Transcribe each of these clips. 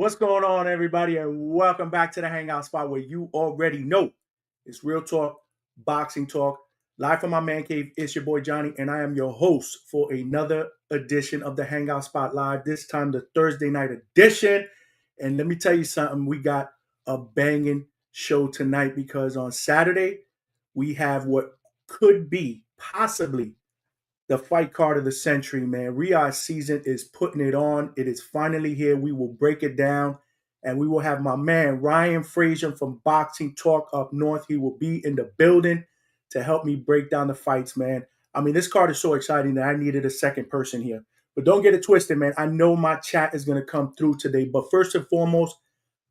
What's going on, everybody? And welcome back to the Hangout spot where you already know it's real talk, boxing talk, live from my man cave. It's your boy Johnny, and I am your host for another edition of the Hangout Spot Live. This time, the Thursday night edition. And let me tell you something, we got a banging show tonight because on Saturday, we have what could be possibly the fight card of the century, man. Riyadh season is putting it on. It is finally here. We will break it down. And we will have my man, Ryan Frazier from Boxing Talk up north. He will be in the building to help me break down the fights, man. I mean, this card is so exciting that I needed a second person here. But don't get it twisted, man. I know my chat is going to come through today. But first and foremost,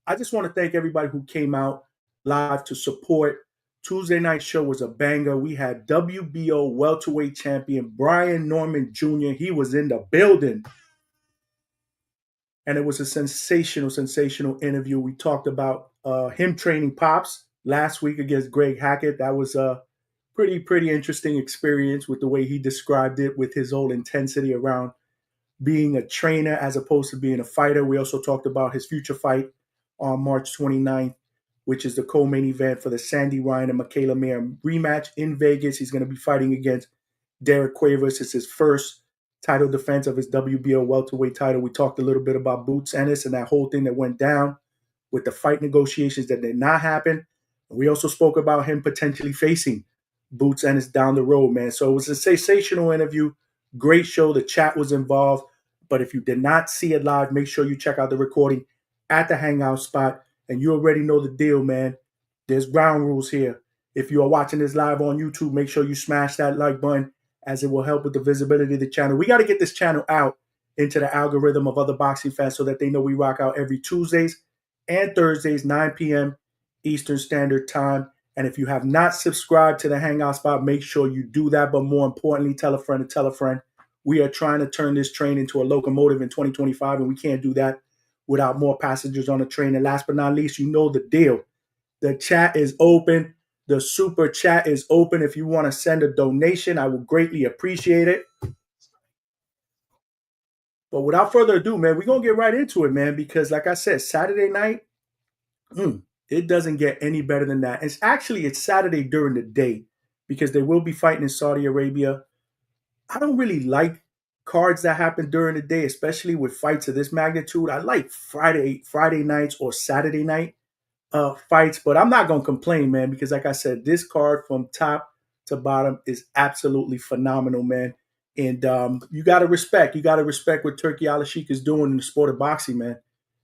I just want to thank everybody who came out live to support. Tuesday night show was a banger. We had WBO welterweight champion Brian Norman Jr. He was in the building. And it was a sensational interview. We talked about him training Pops last week against Greg Hackett. That was a pretty interesting experience with the way he described it, with his whole intensity around being a trainer as opposed to being a fighter. We also talked about his future fight on March 29th, which is the co-main event for the Sandy Ryan and Michaela Mayer rematch in Vegas. He's going to be fighting against Derek Cuevas. It's his first title defense of his WBO welterweight title. We talked a little bit about Boots Ennis and that whole thing that went down with the fight negotiations that did not happen. We also spoke about him potentially facing Boots Ennis down the road, man. So it was a sensational interview. Great show. The chat was involved. But if you did not see it live, make sure you check out the recording at the Hangout spot. And you already know the deal, man. There's ground rules here. If you are watching this live on YouTube, make sure you smash that like button, as it will help with the visibility of the channel. We got to get this channel out into the algorithm of other boxing fans so that they know we rock out every Tuesdays and Thursdays, 9 p.m. Eastern Standard Time. And if you have not subscribed to the Hangout Spot, make sure you do that. But more importantly, tell a friend to tell a friend. We are trying to turn this train into a locomotive in 2025, and we can't do that without more passengers on the train. And last but not least, you know the deal. The chat is open. The super chat is open. If you want to send a donation, I will greatly appreciate it. But without further ado, man, we're going to get right into it, man, because like I said, Saturday night, it doesn't get any better than that. It's Saturday during the day because they will be fighting in Saudi Arabia. I don't really like cards that happen during the day, especially with fights of this magnitude. I like Friday nights or Saturday night fights, but I'm not going to complain, man, because like I said, this card from top to bottom is absolutely phenomenal, man. And you got to respect what Turki Al-Sheikh is doing in the sport of boxing, man.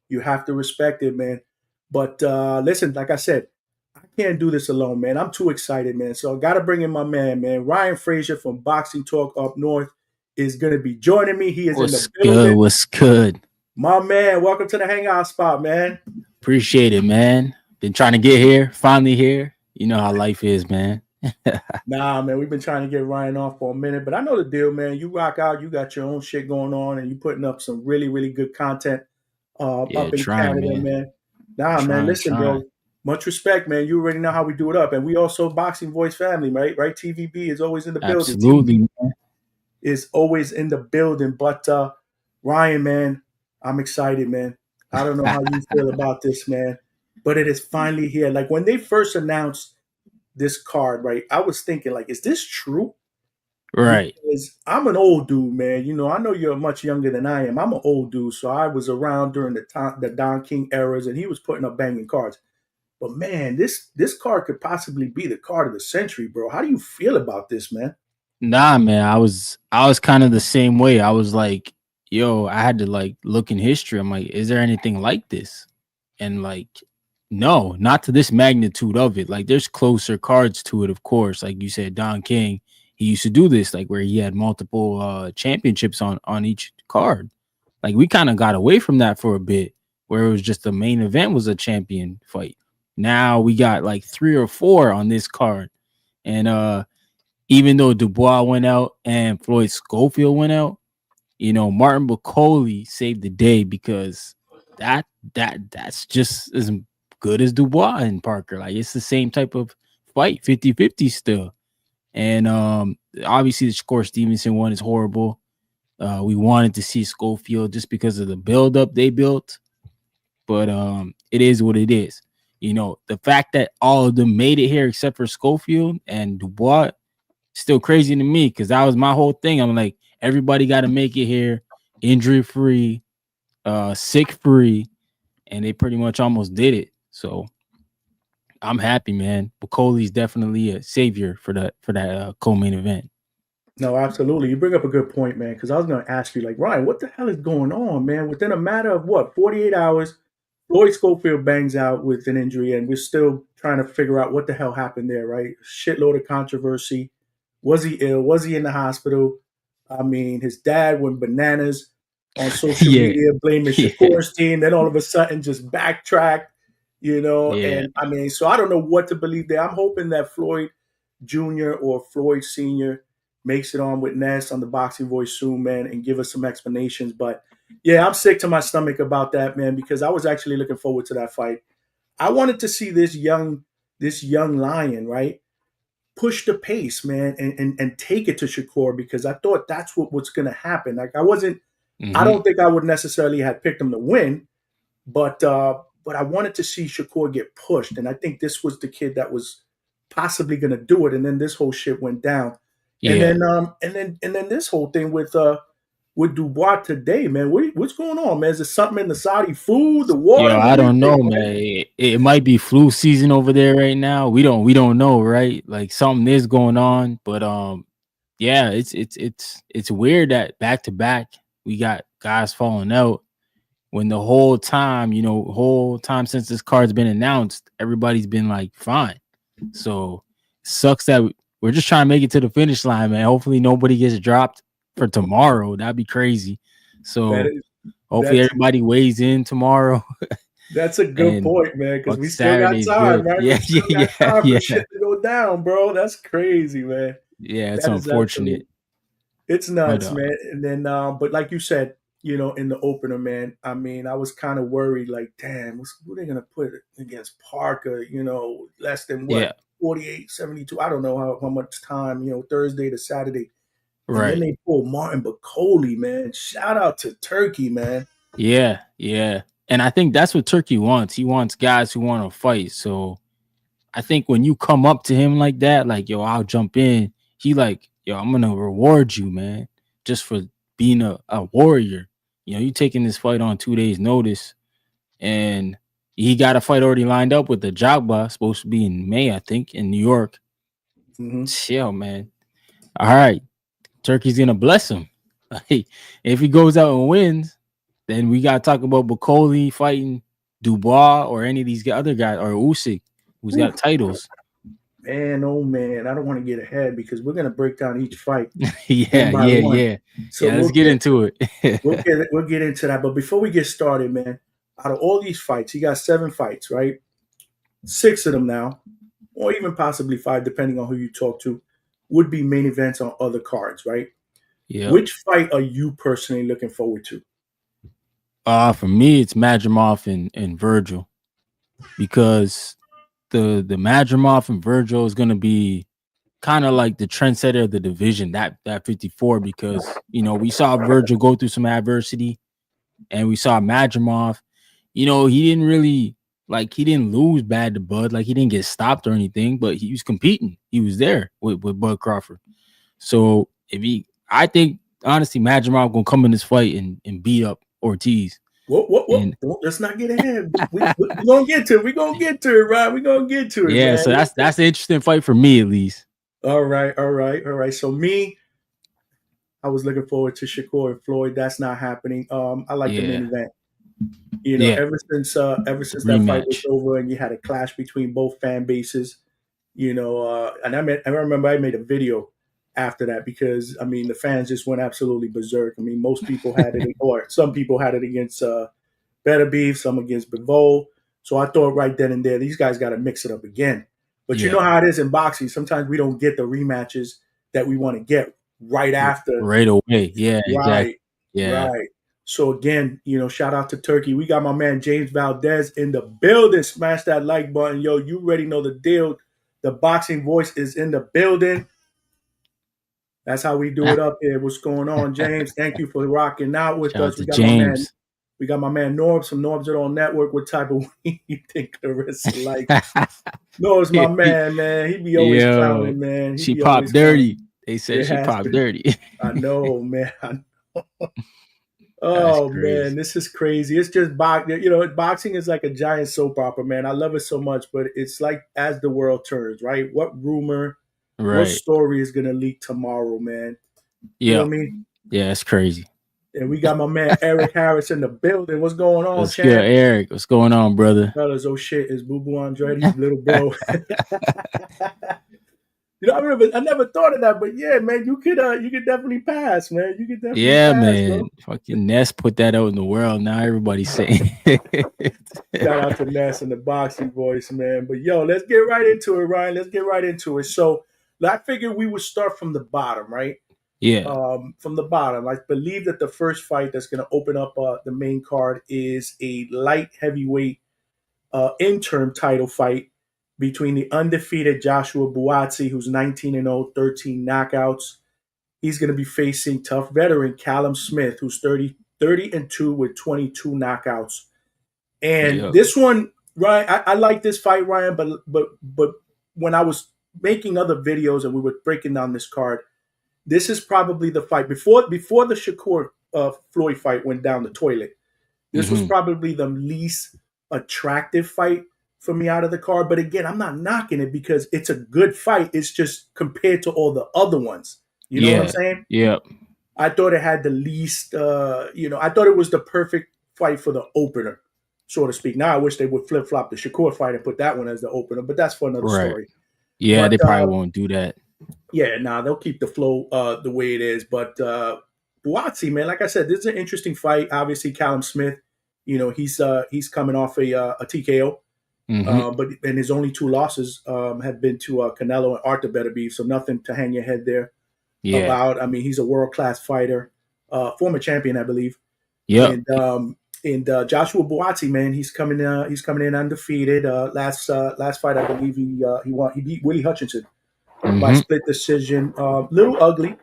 You have to respect it, man. But listen, like I said, I can't do this alone, man. I'm too excited, man. So I got to bring in my man, Ryan Frazier from Boxing Talk up north is going to be joining me. He is in the building. What's good? My man, welcome to the Hangout Spot, man. Appreciate it, man. Been trying to get here, finally here. You know how life is, man. Nah, man, we've been trying to get Ryan on for a minute, but I know the deal, man. You rock out, you got your own shit going on, and you putting up some really good content up in Canada, man. Man, listen, bro. Much respect, man. You already know how we do it up. And we also Boxing Voice family, right? TVB is always in the building. Absolutely, man. Is always in the building. But Ryan, man, I'm excited, man. I don't know how you feel about this, man. But it is finally here. Like when they first announced this card, right? I was thinking, like, is this true? Right. Because I'm an old dude, man. You know, I know you're much younger than I am. I'm an old dude, so I was around during the Don King eras, and he was putting up banging cards. But man, this card could possibly be the card of the century, bro. How do you feel about this, man? Nah, man. I was kind of the same way. I was like, yo, I had to like look in history. I'm like, is there anything like this? And like, no, not to this magnitude of it. Like, there's closer cards to it, of course. Like you said, Don King, he used to do this, like where he had multiple championships on each card. Like, we kind of got away from that for a bit, where it was just the main event was a champion fight. Now we got like 3 or 4 on this card. And even though Dubois went out and Floyd Schofield went out, you know, Martin Bakole saved the day, because that's just as good as Dubois and Parker. Like, it's the same type of fight, 50-50 still. And obviously the Shakur Stevenson one is horrible. We wanted to see Schofield just because of the build-up they built. but it is what it is. The fact that all of them made it here except for Schofield and Dubois, still crazy to me, because that was my whole thing. I'm like, everybody got to make it here, injury free, sick free, and they pretty much almost did it. So I'm happy, man. Bakole's definitely a savior for that co-main event. No, absolutely. You bring up a good point, man, because I was going to ask you, like, Ryan, what the hell is going on, man? Within a matter of what, 48 hours, Floyd Schofield bangs out with an injury, and we're still trying to figure out what the hell happened there, right? Shitload of controversy. Was he ill? Was he in the hospital? I mean, his dad went bananas on social Yeah, media, blaming yeah, Shakur's team, then all of a sudden just backtracked, yeah, and I mean, so I don't know what to believe there. I'm hoping that Floyd Jr. or Floyd Sr. makes it on with Ness on the Boxing Voice soon, man, and give us some explanations. But yeah, I'm sick to my stomach about that, man, because I was actually looking forward to that fight. I wanted to see this young lion, right, push the pace, man, and take it to Shakur, because I thought that's what was going to happen. Like I hmm don't think I would necessarily have picked him to win, but I wanted to see Shakur get pushed, and I think this was the kid that was possibly going to do it, and then this whole shit went down, and yeah. then this whole thing with Dubois today, man. What's going on, man? Is there something in the Saudi food, the Yo, water? What I do you don't know, think, man? man. It might be flu season over there right now. We don't know, right? Like something is going on, but yeah, it's weird that back to back we got guys falling out when the whole time since this card's been announced, everybody's been like fine. So sucks that we're just trying to make it to the finish line, man. Hopefully nobody gets dropped for tomorrow. That'd be crazy. That So is hopefully that's everybody weighs in tomorrow. that's a good And point, man. Because fuck, we still got Saturday's time, good. right? We Yeah, still yeah, got yeah, time for yeah. shit to go down, bro. That's crazy, man. Yeah, it's That is absolutely unfortunate. it's But nuts, man. And then, but like you said, in the opener, man. I mean, I was kind of worried, like, damn, who they gonna put against Parker? Less than yeah, what 48, 72. I don't know how much time. Thursday to Saturday, and then right. they pull Martin Bakole, man. Shout out to Turkey, man. Yeah, yeah. And I think that's what Turkey wants. He wants guys who want to fight. So I think when you come up to him like that, like, yo, I'll jump in, he like, yo, I'm gonna reward you, man, just for being a warrior. You taking this fight on 2 days' notice, and he got a fight already lined up with the Jagba, supposed to be in May, I think, in New York. Hmm. Chill, man. All right. Turkey's gonna bless him. Like, if he goes out and wins, then we gotta talk about Bakole fighting Dubois or any of these other guys, or Usyk, who's got titles. Man, oh man, I don't want to get ahead because we're gonna break down each fight one Yeah, by yeah, one. yeah, So yeah. Let's we'll get get into it. we'll get into that. But before we get started, man, out of all these fights, he got 7 fights, right? 6 of them now, or even possibly 5, depending on who you talk to, would be main events on other cards, right? Yep. Which fight are you personally looking forward to? For me, it's Madrimov and Vergil, because the Madrimov and Vergil is gonna be kind of like the trendsetter of the division, that 54, because we saw Vergil go through some adversity, and we saw Madrimov. He didn't really, like, he didn't lose bad to Bud, like he didn't get stopped or anything, but he was competing. He was there with Bud Crawford. So I think honestly, Madrimov gonna come in this fight and beat up Ortiz. What? And Let's not get ahead. We gonna get to it. We gonna get to it, right? We gonna get to it, yeah, man. so that's an interesting fight for me, at least. All right, all right, all right. So me, I was looking forward to Shakur and Floyd. That's not happening. I like the main Yeah, event. yeah, Ever since that fight was rematch. over and you had a clash between both fan bases, and I remember I made a video after that because I mean the fans just went absolutely berserk. I mean most people had it, or some people had it against Beterbiev, some against Bivol. So I thought right then and there, these guys got to mix it up again. But you Yeah, know how it is in boxing. Sometimes we don't get the rematches that we want to get right after. right away. Yeah, exactly. Right, Yeah, right. So again, shout out to Turkey. We got my man James Valdez in the building. Smash that like button, yo. You already know the deal. The boxing voice is in the building. That's how we do it up here. What's going on, James? Thank you for rocking out with shout out us. We to got my man James. We got my man Norbs from Norbs It All Network. What type of weed you think Clarissa like? Norbs, my man. He be always Yo, clowning, man. He she be always popped clowning. dirty. They said It she has popped been. dirty. I know, man. That's Oh man, crazy. this is crazy. It's just boxing is like a giant soap opera, man. I love it so much, but it's like as the world turns, right? What rumor, what Right. story is gonna leak tomorrow, man? You know Yeah. what I mean? Yeah, it's crazy. And we got my man Eric Harris in the building. What's going on, What's good, champ? Eric? What's going on, brother? Fellas, oh shit, is Boo Boo Andretti's little bro. I never thought of that, but yeah, man, you could definitely pass, man. You could definitely Yeah, pass, bro. man. Fucking Ness put that out in the world. Now everybody's saying Shout out to Ness and the boxing voice, man. But yo, let's get right into it, Ryan. Let's get right into it. So I figured we would start from the bottom, right? Yeah. From the bottom. I believe that the first fight that's going to open up the main card is a light heavyweight interim title fight between the undefeated Joshua Buatsi, who's 19-0, 13 knockouts. He's going to be facing tough veteran Callum Smith, who's 30-2 with 22 knockouts. And Yep. this one, Ryan, I like this fight, Ryan, but when I was making other videos and we were breaking down this card, this is probably the fight before the Shakur Floyd fight went down the toilet. This was probably the least attractive fight for me out of the card. But again, I'm not knocking it because it's a good fight. It's just compared to all the other ones. You know what I'm saying? Yep. I thought it had the least, I thought it was the perfect fight for the opener, so to speak. Now I wish they would flip flop the Shakur fight and put that one as the opener, but that's for another Right. story. Yeah, But they probably won't do that. yeah, they'll keep the flow the way it is. But Buatsi, man, like I said, this is an interesting fight. Obviously, Callum Smith, he's coming off a TKO. But his only two losses have been to Canelo and Artur Beterbiev, so nothing to hang your head there about. I mean, he's a world class fighter, former champion, I believe. Yep. And Joshua Buatsi, man, he's coming in undefeated. Last fight, I believe he beat Willie Hutchinson by split decision. Little ugly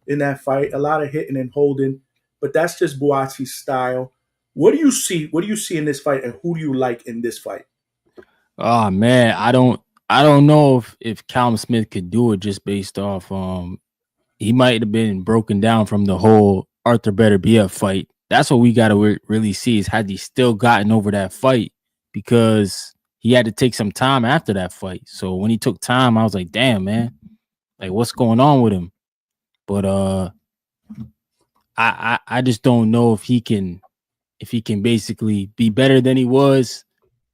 in that fight, a lot of hitting and holding, but that's just Buatsi's style. What do you see? What do you see in this fight, and who do you like in this fight? Oh man, I don't know if Callum Smith could do it just based off he might have been broken down from the whole Artur Beterbiev fight. That's what we got to really see is had he still gotten over that fight, because he had to take some time after that fight. So when he took time, I was like, damn, man, like what's going on with him? But I just don't know if he can basically be better than he was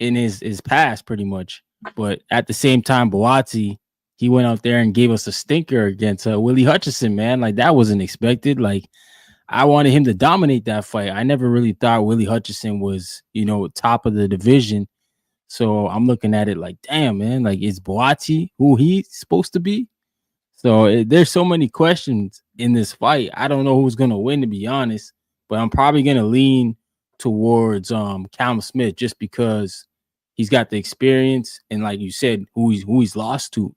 in his past, pretty much. But at the same time, Buatsi, he went out there and gave us a stinker against Willie Hutchinson, man. Like that wasn't expected. Like I wanted him to dominate that fight. I never really thought Willie Hutchinson was, top of the division. So I'm looking at it like, damn, man, like is Buatsi who he's supposed to be? So there's so many questions in this fight. I don't know who's gonna win, to be honest, but I'm probably gonna lean towards Callum Smith just because he's got the experience and, like you said, who he's lost to.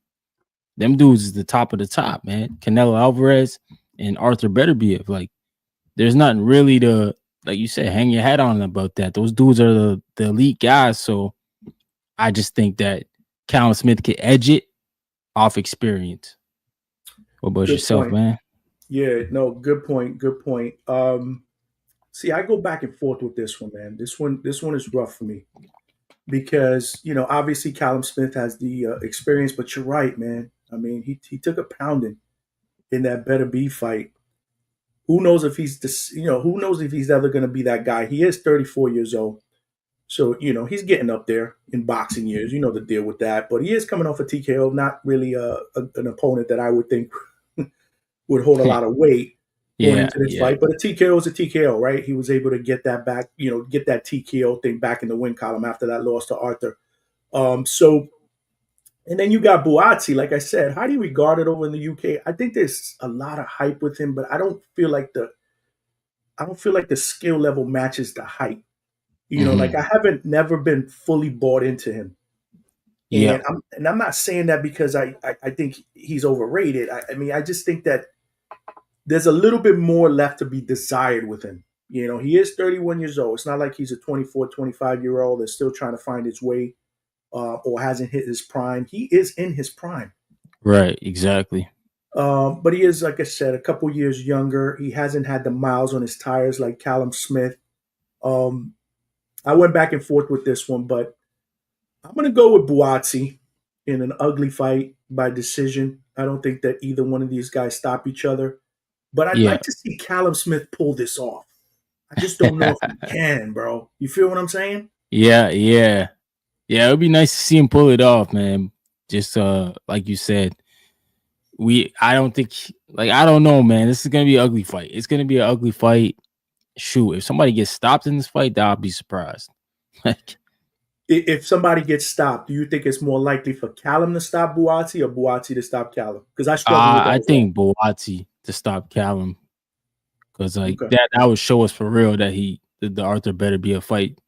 Them dudes is the top of the top, man. Canelo Alvarez and Artur Beterbiev. Like, there's nothing really to, like you said, hang your hat on about that. Those dudes are the elite guys. So I just think that Callum Smith can edge it off experience. What about yourself, man? Yeah, no, good point. Good point. See, I go back and forth with this one, man. This one is rough for me because obviously Callum Smith has the experience, but you're right, man. I mean, he took a pounding in that Beterbiev fight. Who knows if he's this? Who knows if he's ever going to be that guy? He is 34 years old, so he's getting up there in boxing years. You know the deal with that, but he is coming off a TKO. Not really an opponent that I would think would hold a lot of weight going into this fight. But a TKO is a TKO, right? He was able to get that back, get that TKO thing back in the win column after that loss to Artur. And then you got Buatsi, like I said, highly regarded over in the UK. I think there's a lot of hype with him, but I don't feel like the skill level matches the hype. Like I haven't never been fully bought into him. And I'm not saying that because I think he's overrated. I mean, I just think that there's a little bit more left to be desired with him. You know, he is 31 years old. It's not like he's a 24, 25-year-old that's still trying to find his way or hasn't hit his prime. He is in his prime. Right, exactly. But he is, like I said, a couple years younger. He hasn't had the miles on his tires like Callum Smith. Um, I went back and forth with this one, but I'm going to go with Buatsi in an ugly fight by decision. I don't think that either one of these guys stop each other. But I'd Yeah. like to see Callum Smith pull this off. I just don't know if he can, bro. You feel what I'm saying? Yeah. Yeah, it would be nice to see him pull it off, man. Just like you said, I don't think, like, I don't know, man. This is gonna be an ugly fight. It's gonna be an ugly fight. Shoot, if somebody gets stopped in this fight, I'll be surprised. Like, If somebody gets stopped, do you think it's more likely for Callum to stop Buatsi or Buatsi to stop Callum? Because I struggle with that I as well. think Buatsi to stop Callum, because like Okay. that would show us for real that the Arthur better be a fight,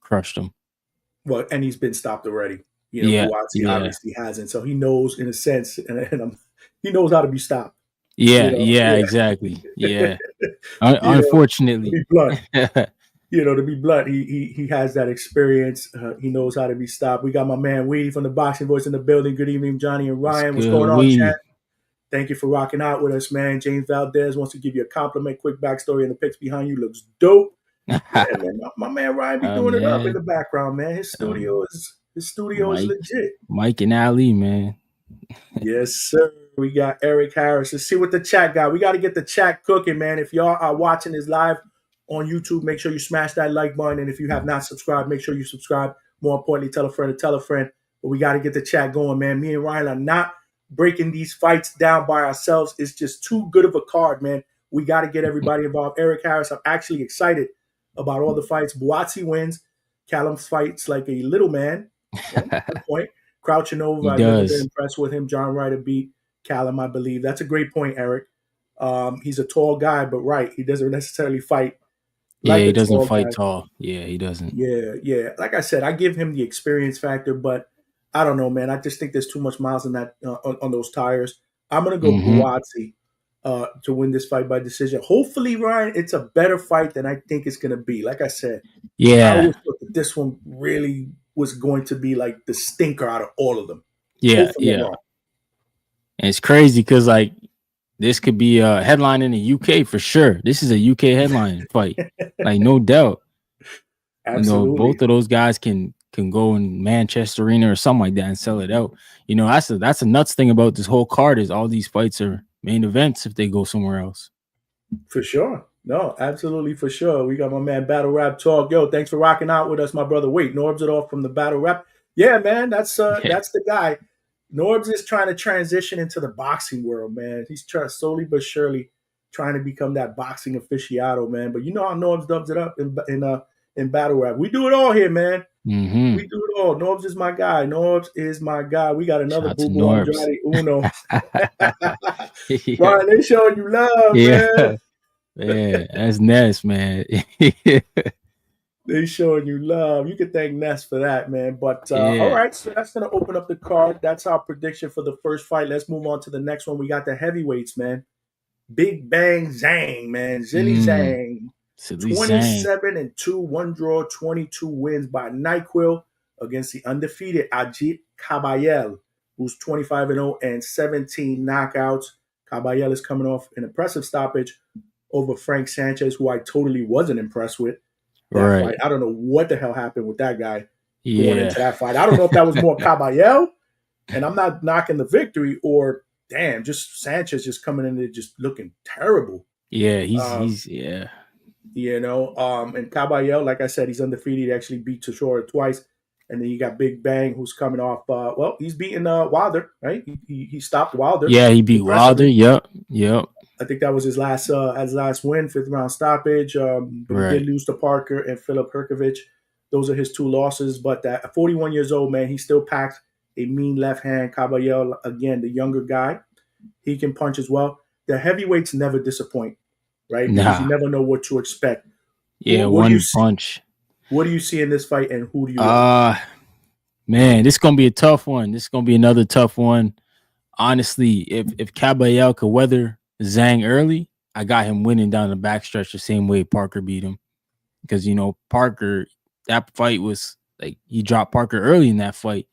crushed him. Well, and he's been stopped already. You know, Yeah, Buatsi yeah, obviously hasn't, so he knows in a sense, and he knows how to be stopped. yeah, You know, yeah, yeah. exactly. Yeah, You know, to unfortunately. be blunt. To be blunt, he has that experience. He knows how to be stopped. We got my man Weedy from the Boxing Voice in the building. Good evening, Johnny and It's Ryan. What's good. going on, chat? We Thank you for rocking out with us, man. James Valdez wants to give you a compliment. Quick backstory, and the pics behind you looks dope. Yeah, man. My man Ryan be doing it up in man, the background, man. His studio is Mike, legit. Mike and Ali, man. Yes, sir. We got Eric Harris. Let's see what the chat got. We got to get the chat cooking, man. If y'all are watching this live on YouTube, make sure you smash that like button. And if you have not subscribed, make sure you subscribe. More importantly, tell a friend to tell a friend. But we got to get the chat going, man. Me and Ryan are not breaking these fights down by ourselves. It's just too good of a card, man. We got to get everybody involved. Eric Harris, I'm actually excited about all the fights. Buatsi wins. Callum fights like a little man. Well, good point. Crouching over, He I've never been does. impressed with him. John Ryder beat Callum, I believe. That's a great point, Eric. He's a tall guy, but right, he doesn't necessarily fight Yeah, like he a doesn't tall fight guy. tall. Yeah, he doesn't. Yeah. Like I said, I give him the experience factor, but I don't know, man. I just think there's too much miles in that on those tires. I'm gonna go Mm-hmm. Buatsi to win this fight by decision. Hopefully, Ryan, it's a better fight than I think it's gonna be. Like I said, I Yeah, always thought that this one really was going to be like the stinker out of all of them. yeah, Hopefully, I'm yeah. wrong. And it's crazy because like this could be a headline in the UK for sure. This is a UK headline fight, like no doubt. Absolutely. Both of those guys can go in Manchester Arena or something like that and sell it out. That's a nuts thing about this whole card is all these fights are main events if they go somewhere else. For sure. No, absolutely for sure. We got my man Battle Rap Talk. Yo, thanks for rocking out with us, my brother. Wait, Norbs it off from the Battle Rap. Yeah, man, that's Yeah, the guy. Norbs is trying to transition into the boxing world, man. He's trying slowly but surely trying to become that boxing aficionado, man. But you know how Norbs dubs it up in battle rap. We do it all here, man. mm-hmm. We do it all. Norbs is my guy. Norbs is my guy. We got another Shout out to Boo Boo Norbs. Andrade Uno. Yeah, Ryan, they showing you love, man. yeah, man, that's Ness, man. They showing you love. You can thank Ness for that, man. But all Yeah. right, so that's gonna open up the card. That's our prediction for the first fight. Let's move on to the next one. We got the heavyweights, man. Big Bang Zhang, man. Zhilei Zhang. Silly Zhang. 27-2, one draw, 22 wins by NyQuil against the undefeated Agit Kabayel, who's 25-0 and 17 knockouts. Kabayel is coming off an impressive stoppage over Frank Sanchez, who I totally wasn't impressed with that Right. fight. I don't know what the hell happened with that guy going Yeah. into that fight. I don't know if that was more Kabayel, and I'm not knocking the victory, or damn, just Sanchez just coming in there just looking terrible. Yeah. He's yeah. And Kabayel, like I said, he's undefeated. He actually beat Tashora twice. And then you got Big Bang, who's coming off. He's beating Wilder, right? He stopped Wilder. Yeah, he beat Wilder. Yep. I think that was his last win, 5th-round stoppage. But Right. he did lose to Parker and Filip Hrgović. Those are his 2 losses. But at 41 years old, man, he still packs a mean left hand. Kabayel, again, the younger guy, he can punch as well. The heavyweights never disappoint, right? Because you never know what to expect. Yeah, what do one you see? punch. What do you see in this fight, and who do you like? Man, this is gonna be a tough one. This is gonna be another tough one. Honestly, if Kabayel could weather Zhang early, I got him winning down the backstretch the same way Parker beat him. Because, Parker, that fight was like he dropped Parker early in that fight.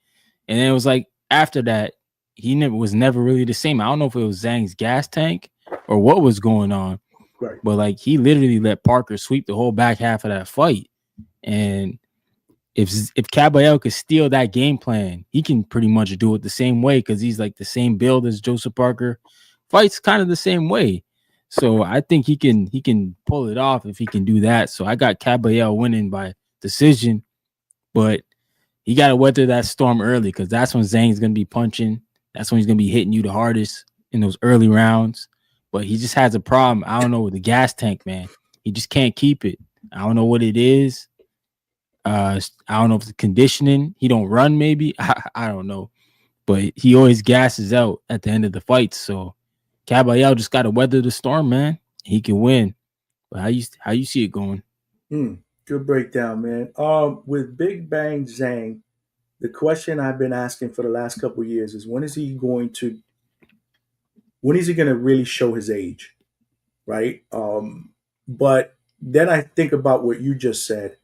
And then it was like after that, he was never really the same. I don't know if it was Zhang's gas tank or what was going on. Right. But like he literally let Parker sweep the whole back half of that fight. And if Kabayel could steal that game plan, he can pretty much do it the same way because he's like the same build as Joseph Parker. Fights kind of the same way. So I think he can pull it off if he can do that. So I got Kabayel winning by decision, but he got to weather that storm early because that's when Zhang's going to be punching. That's when he's going to be hitting you the hardest in those early rounds. But he just has a problem. I don't know, with the gas tank, man. He just can't keep it. I don't know what it is. I don't know if it's conditioning. He don't run, maybe. I don't know. But he always gasses out at the end of the fight. So Kabayel just got to weather the storm, man. He can win. But how you see it going? Good breakdown, man. With Big Bang Zhang, the question I've been asking for the last couple of years is when is he going to really show his age, right? But then I think about what you just said,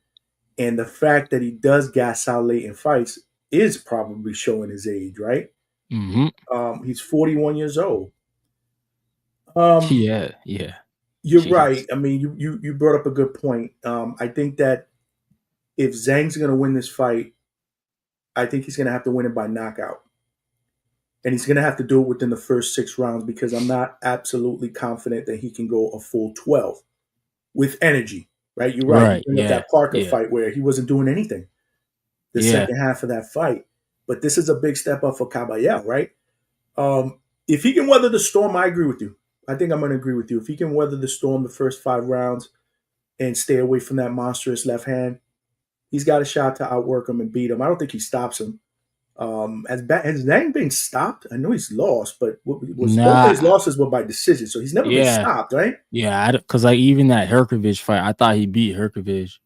and the fact that he does gas out late in fights is probably showing his age, right? Mm-hmm. He's 41 years old. Yeah. You're right. I mean, you brought up a good point. I think that if Zhang's going to win this fight, I think he's going to have to win it by knockout. And he's going to have to do it within the first 6 rounds because I'm not absolutely confident that he can go a full 12 with energy, right? You're right. Right. You bring up that Parker fight where he wasn't doing anything the second half of that fight. But this is a big step up for Kabayel, right? If he can weather the storm, I agree with you. I think I'm going to agree with you. If he can weather the storm the first 5 rounds and stay away from that monstrous left hand, he's got a shot to outwork him and beat him. I don't think he stops him. Has Zhang been stopped? I know he's lost, but both of his losses were by decision, so he's never been stopped, right? Yeah, because like even that Herkovich fight, I thought he beat Herkovich.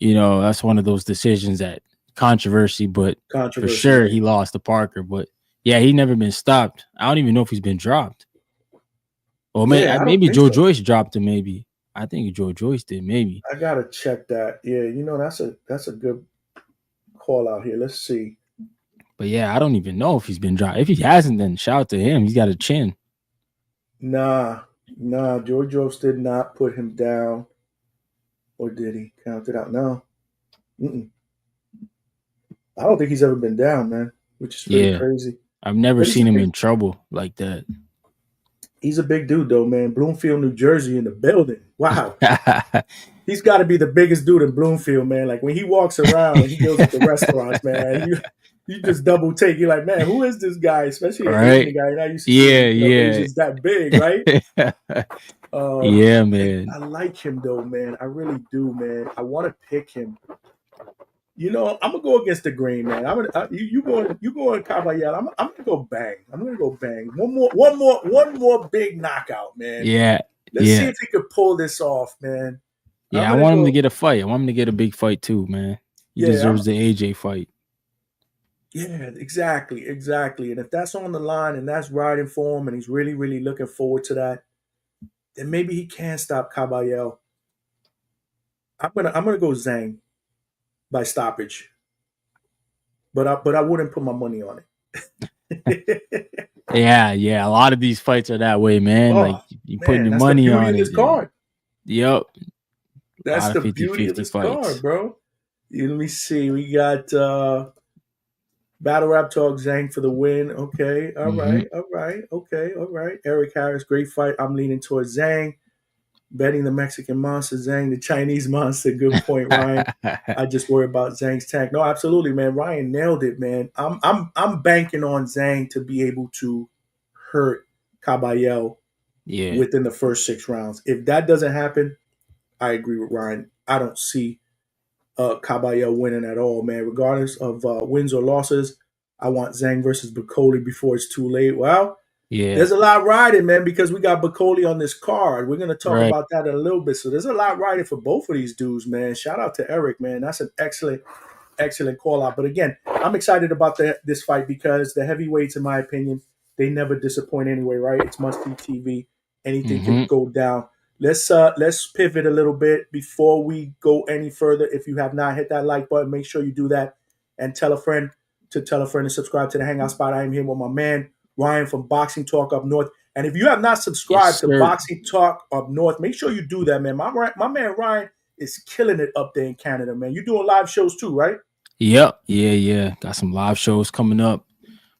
That's one of those decisions that controversy, but for sure he lost to Parker. But yeah, he never been stopped. I don't even know if he's been dropped. Well, maybe Joe Joyce dropped him. Maybe I think Joe Joyce did. Maybe I gotta check that. Yeah, that's a good call out here. Let's see. But yeah, I don't even know if he's been dropped. If he hasn't, then shout out to him. He's got a chin. Nah. George Joyce did not put him down, or did he? Count it out. No. I don't think he's ever been down, man. Which is pretty crazy. I've never seen him in trouble like that. He's a big dude, though, man. Bloomfield, New Jersey, in the building. Wow. He's got to be the biggest dude in Bloomfield, man. Like when he walks around and he goes at the restaurants, man, you just double take. You're like, man, who is this guy? Especially an Asian guy. And I used to see Asians that big, right? Yeah, man. I like him though, man. I really do, man. I want to pick him. I'm gonna go against the grain, man. You going Kabayel. I'm gonna go bang. One more big knockout, man. Yeah. Let's see if he could pull this off, man. Yeah, I want him to get a fight. I want him to get a big fight too, man. He deserves the AJ fight. Yeah, exactly. And if that's on the line and that's riding for him and he's really, really looking forward to that, then maybe he can stop Kabayel. I'm gonna go Zhang by stoppage. But I wouldn't put my money on it. Yeah. A lot of these fights are that way, man. Like you putting your money on it. Card. Yep. That's the beauty of this card, bro. Let me see. We got Battle Rap Talk Zhang for the win. Okay. All right. Okay. All right. Eric Harris, great fight. I'm leaning towards Zhang. Betting the Mexican monster, Zhang, the Chinese monster. Good point, Ryan. I just worry about Zhang's tank. No, absolutely, man. Ryan nailed it, man. I'm banking on Zhang to be able to hurt Kabayel within the first 6 rounds. If that doesn't happen, I agree with Ryan. I don't see Kabayel winning at all, man. Regardless of wins or losses, I want Zhang versus Bakole before it's too late. Well, there's a lot riding, man, because we got Bakole on this card. We're going to talk about that in a little bit. So there's a lot riding for both of these dudes, man. Shout out to Eric, man. That's an excellent call out. But again, I'm excited about this fight because the heavyweights, in my opinion, they never disappoint anyway, right? It's must-see TV. anything could go down. Let's pivot a little bit before we go any further. If you have not hit that like button, make sure you do that and tell a friend to subscribe to the Hangout Spot. I am here with my man Ryan from Boxing Talk Up North. And if you have not subscribed to Boxing Talk Up North, make sure you do that, man. My man Ryan is killing it up there in Canada, man. You're doing live shows too, right? Yep. Yeah. Got some live shows coming up.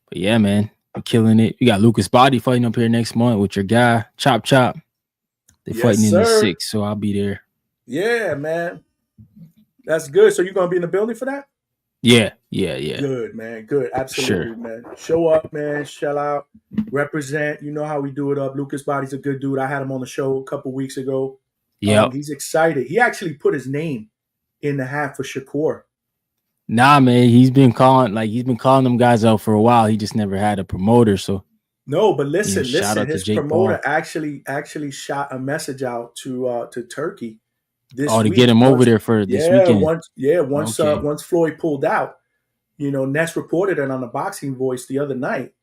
But yeah, man, I'm killing it. You got Lucas Body fighting up here next month with your guy, Chop. They're fighting in the 6th, so I'll be there. Yeah, man. That's good. So you're going to be in the building for that? Yeah. Good, man. Good. Absolutely, man. Show up, man. Shell out. Represent. You know how we do it up. Lucas Body's a good dude. I had him on the show a couple weeks ago. Yeah. He's excited. He actually put his name in the hat for Shakur. Nah, man. He's been calling them guys out for a while. He just never had a promoter. So no, but listen. His promoter actually shot a message out to Turkey. To get him over there for this weekend. Once Floyd pulled out, Ness reported it on the Boxing Voice the other night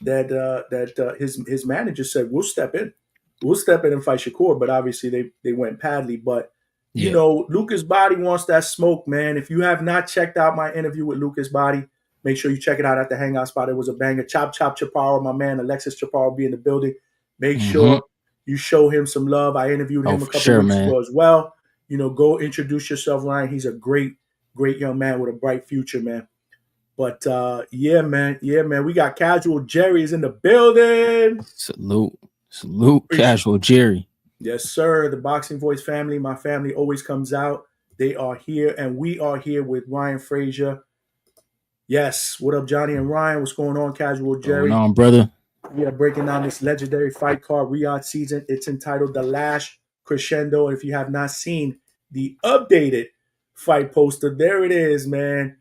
that his manager said, we'll step in and fight Shakur, but obviously they went Padley. But Lucas Body wants that smoke, man. If you have not checked out my interview with Lucas Body, make sure you check it out at the Hangout Spot. It was a banger. Chop Chaparro, my man Alexis Chaparro, will be in the building. Make sure you show him some love. I interviewed him a couple weeks ago as well. Go introduce yourself, Ryan. He's a great young man with a bright future, man. But yeah, man. We got Casual Jerry is in the building. Salute, Casual Jerry. Yes, sir. The Boxing Voice family, my family always comes out. They are here, and we are here with Ryan Frazier. Yes. What up, Johnny and Ryan? What's going on, Casual Jerry? What's going on, brother? We are breaking down this legendary fight card, Riyadh season. It's entitled The Lash Crescendo. And if you have not seen the updated fight poster, there it is, man.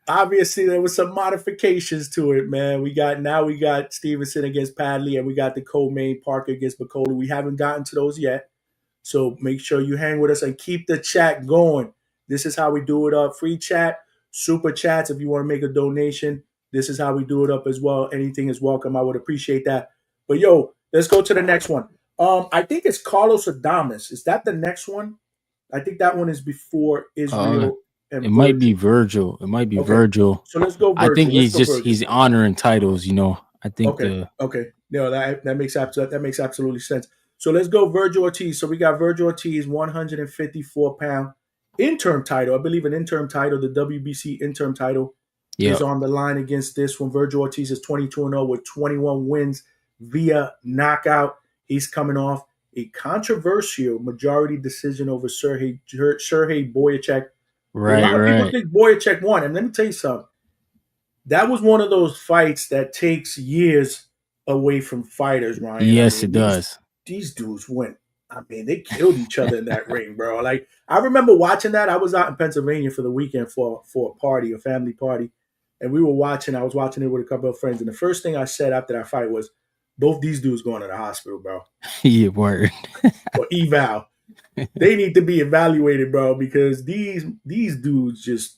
Obviously there was some modifications to it, man. We got Stevenson against Padley, and we got the co-main Parker against Bakole. We haven't gotten to those yet. So make sure you hang with us and keep the chat going. This is how we do it up. Free chat, super chats. If you want to make a donation, this is how we do it up as well. Anything is welcome. I would appreciate that. But let's go to the next one. I think it's Carlos Adames. Is that the next one? I think that one is before Israil. It might be Vergil. Vergil. So let's go Vergil. I think he's honoring titles, I think Okay. No, that makes absolutely sense. So let's go Vergil Ortiz. So we got Vergil Ortiz, 154-pound interim title. I believe an interim title, the WBC interim title is on the line against this one. Vergil Ortiz is 22-0 with 21 wins via knockout. He's coming off a controversial majority decision over Sergey Boyacek. Right, a lot of people think Boyacek won. And let me tell you something. That was one of those fights that takes years away from fighters, Ryan. Yes, it does. These dudes went. They killed each other in that ring, bro. Like, I remember watching that. I was out in Pennsylvania for the weekend for a family party. And we were watching. I was watching it with a couple of friends. And the first thing I said after that fight was, both these dudes going to the hospital, bro. Yeah, word. Or eval. They need to be evaluated, bro, because these dudes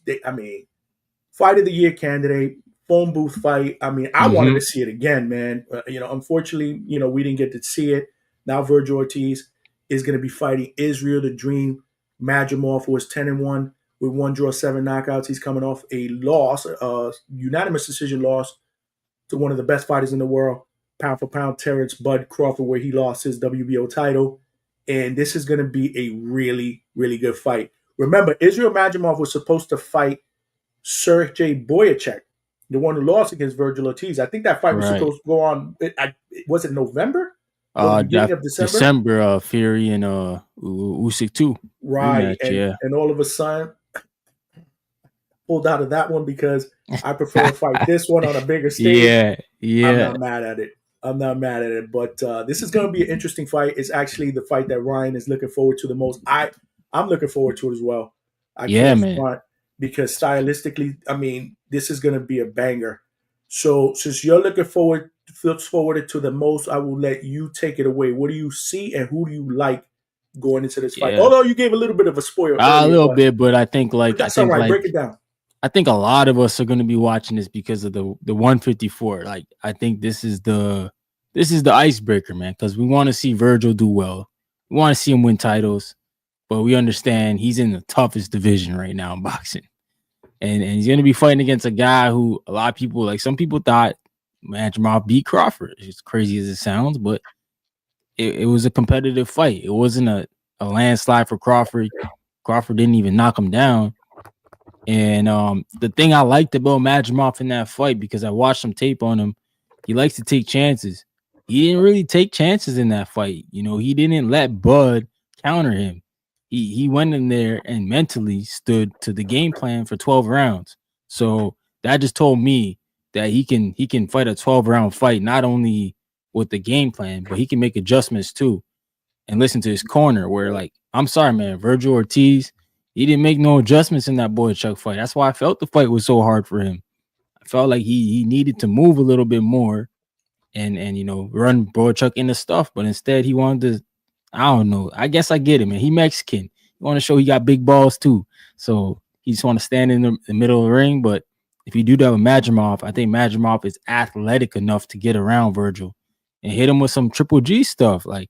fight of the year candidate, phone booth fight. I wanted to see it again, man. Unfortunately, we didn't get to see it. Now Vergil Ortiz is going to be fighting Israil the Dream Madrimov, who was 10-1 with 1 draw, 7 knockouts. He's coming off a loss, unanimous decision loss to one of the best fighters in the world, pound for pound, Terrence Bud Crawford, where he lost his WBO title. And this is going to be a really, really good fight. Remember, Israil Madrimov was supposed to fight Sergey Boyacek, the one who lost against Vergil Ortiz. I think that fight was supposed to go on. Was it November? Beginning of December, Fury and Usyk too. Right. And all of a sudden, pulled out of that one because I prefer to fight this one on a bigger stage. Yeah. I'm not mad at it. But this is going to be an interesting fight. It's actually the fight that Ryan is looking forward to the most. I'm looking forward to it as well. Man. Because stylistically, this is going to be a banger. So since you're looking forward to the most, I will let you take it away. What do you see and who do you like going into this fight? Although you gave a little bit of a spoiler. A little bit, but I think break it down. I think a lot of us are going to be watching this because of the 154. Like, I think this is the this is the icebreaker, man, because we want to see Vergil do well. We want to see him win titles, but we understand he's in the toughest division right now in boxing. And he's going to be fighting against a guy who a lot of people, like some people thought Madrimov beat Crawford. As crazy as it sounds, but it was a competitive fight. It wasn't a landslide for Crawford. Crawford didn't even knock him down. And the thing I liked about Madrimov in that fight, because I watched some tape on him, he likes to take chances. He didn't really take chances in that fight. You know, he didn't let Bud counter him. He went in there and mentally stood to the game plan for 12 rounds. So that just told me that he can fight a 12-round fight, not only with the game plan, but he can make adjustments too and listen to his corner. Where, like, I'm sorry, man, Vergil Ortiz, he didn't make no adjustments in that Boychuk fight. That's why I felt the fight was so hard for him. I felt like he needed to move a little bit more and you know, run Boychuk into stuff, but instead he wanted to, I don't know. I guess I get it, man. He Mexican. He want to show he got big balls too. So he just want to stand in the middle of the ring. But if you do that with Madrimov, I think Madrimov is athletic enough to get around Vergil and hit him with some triple G stuff. Like,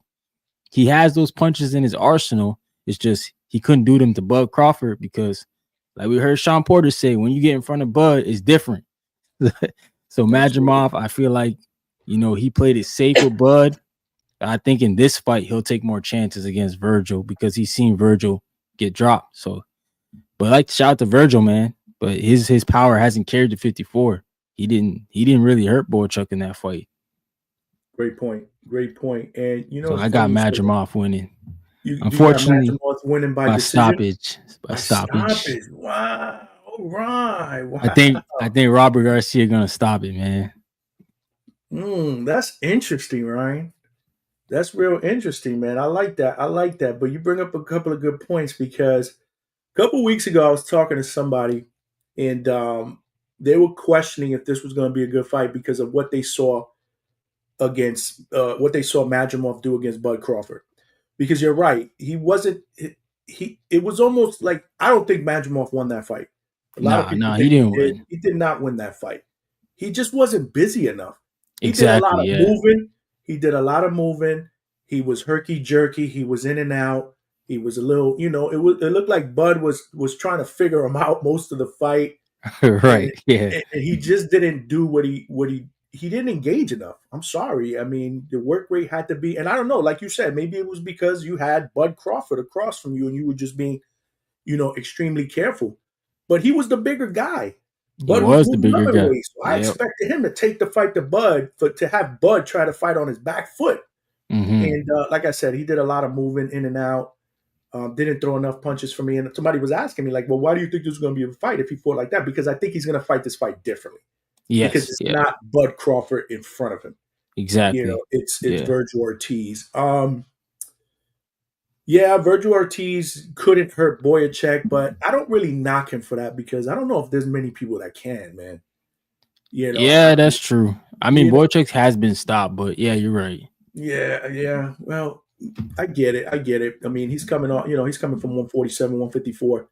he has those punches in his arsenal. It's just he couldn't do them to Bud Crawford because, like we heard Sean Porter say, when you get in front of Bud, it's different. So Madrimov, I feel like, you know, he played it safe with Bud. I think in this fight, he'll take more chances against Vergil because he's seen Vergil get dropped. So, but I like to shout out to Vergil, man. But his power hasn't carried to 54. He didn't really hurt Boychuk in that fight. Great point. Great point. And you know, so I got Madrimov winning. Unfortunately, you got winning by stoppage. By stoppage. Wow. All right. Wow. I think Robert Garcia gonna stop it, man. That's interesting, Ryan. That's real interesting, man. I like that. But you bring up a couple of good points because a couple of weeks ago I was talking to somebody and they were questioning if this was going to be a good fight because of what they saw against what they saw Madrimov do against Bud Crawford. Because you're right, he wasn't. It was almost like I don't think Madrimov won that fight. A lot of people he didn't win. He did not win that fight. He just wasn't busy enough. He exactly, did a lot of moving. He did a lot of moving. He was herky jerky. He was in and out. He was a little, you know, it looked like Bud was trying to figure him out most of the fight. Right. And he just didn't do what he didn't engage enough. I'm sorry. I mean, the work rate had to be, and I don't know, like you said, maybe it was because you had Bud Crawford across from you and you were just being, you know, extremely careful. But he was the bigger guy. Bud was the bigger guy. So I expected him to take the fight to Bud to have Bud try to fight on his back foot. Mm-hmm. And like I said, he did a lot of moving in and out. Didn't throw enough punches for me. And somebody was asking me, like, well, why do you think this is going to be a fight if he fought like that? Because I think he's going to fight this fight differently. Yes, because it's not Bud Crawford in front of him. Exactly. You know, it's Vergil Ortiz. Vergil Ortiz couldn't hurt Boychuk, but I don't really knock him for that because I don't know if there's many people that can, man. You know, that's true. I mean, Boychuk has been stopped, but yeah, you're right. Yeah. Well, I get it. I mean, he's coming on, you know, he's coming from 147, 154.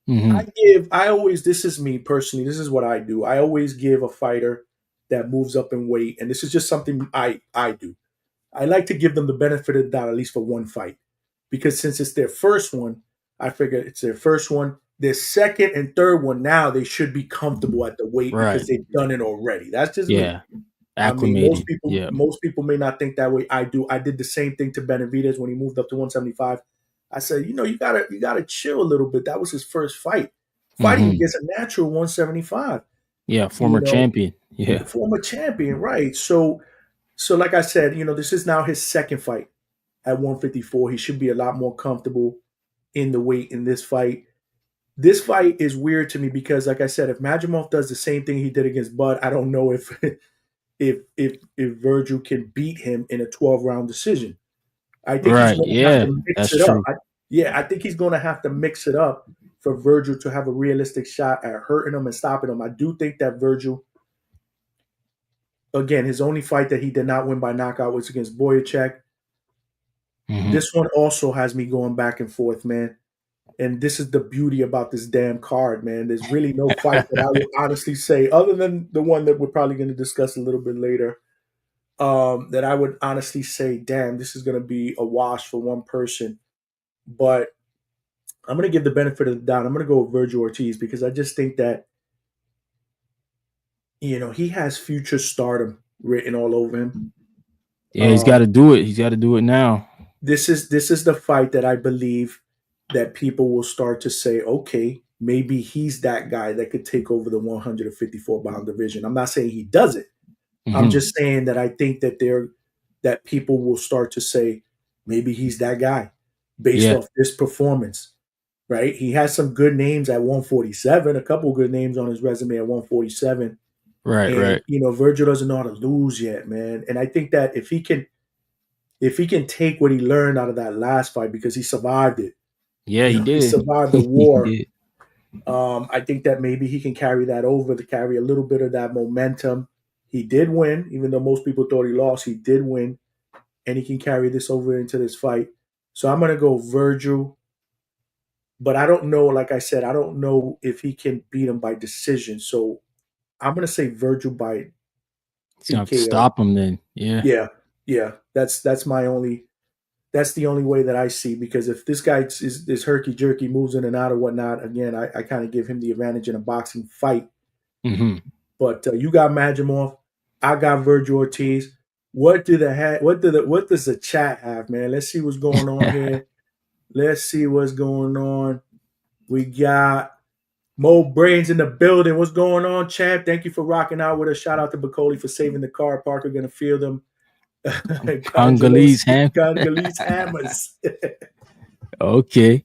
Mm-hmm. This is me personally, this is what I do. I always give a fighter that moves up in weight, and this is just something I do. I like to give them the benefit of the doubt, at least for one fight. Because since it's their first one, I figure it's their first one. Their second and third one, now they should be comfortable at the weight because they've done it already. That's just me. Acclimated. I mean, most people may not think that way. I do. I did the same thing to Benavidez when he moved up to 175. I said, you know, you gotta chill a little bit. That was his first fight. Fighting against a natural 175. Yeah, former champion. Yeah. Former champion, right. So like I said, you know, this is now his second fight at 154. He should be a lot more comfortable in the weight in this fight. This fight is weird to me because, like I said, if Madrimov does the same thing he did against Bud, I don't know if Vergil can beat him in a 12-round decision. I think he's going to have to mix it up. I think he's going to have to mix it up for Vergil to have a realistic shot at hurting him and stopping him. I do think that Vergil, again, his only fight that he did not win by knockout was against Boychuk. This one also has me going back and forth, man. And this is the beauty about this damn card, man. There's really no fight that I would honestly say, other than the one that we're probably going to discuss a little bit later. that I would honestly say, damn, this is going to be a wash for one person. But I'm going to give the benefit of the doubt. I'm going to go with Vergil Ortiz because I just think that, he has future stardom written all over him. Yeah, he's got to do it. He's got to do it now. This is the fight that I believe that people will start to say, okay, maybe he's that guy that could take over the 154-pound division. I'm not saying he does it. Mm-hmm. I'm just saying that I think that people will start to say maybe he's that guy based off this performance, right? He has some good names at 147, a couple good names on his resume at 147. Right, and, right. Vergil doesn't know how to lose yet, man. And I think that if he can take what he learned out of that last fight because he survived it. Yeah, he did. He survived the war. He did. I think that maybe he can carry that over to carry a little bit of that momentum. He did win, even though most people thought he lost. He did win, and he can carry this over into this fight. So I'm going to go Vergil, but I don't know. Like I said, I don't know if he can beat him by decision. So I'm going to say Vergil by TKO. Stop him then. Yeah. That's the only way that I see, because if this guy is herky jerky, moves in and out or whatnot, again, I kind of give him the advantage in a boxing fight. Mm-hmm. But you got Madrimov, I got Vergil Ortiz. What does the chat have, man? Let's see what's going on here. Let's see what's going on. We got Mo Brains in the building. What's going on, champ? Thank you for rocking out with us. Shout out to Bakole for saving the car. Parker gonna feel them. Congolese hammers. Okay.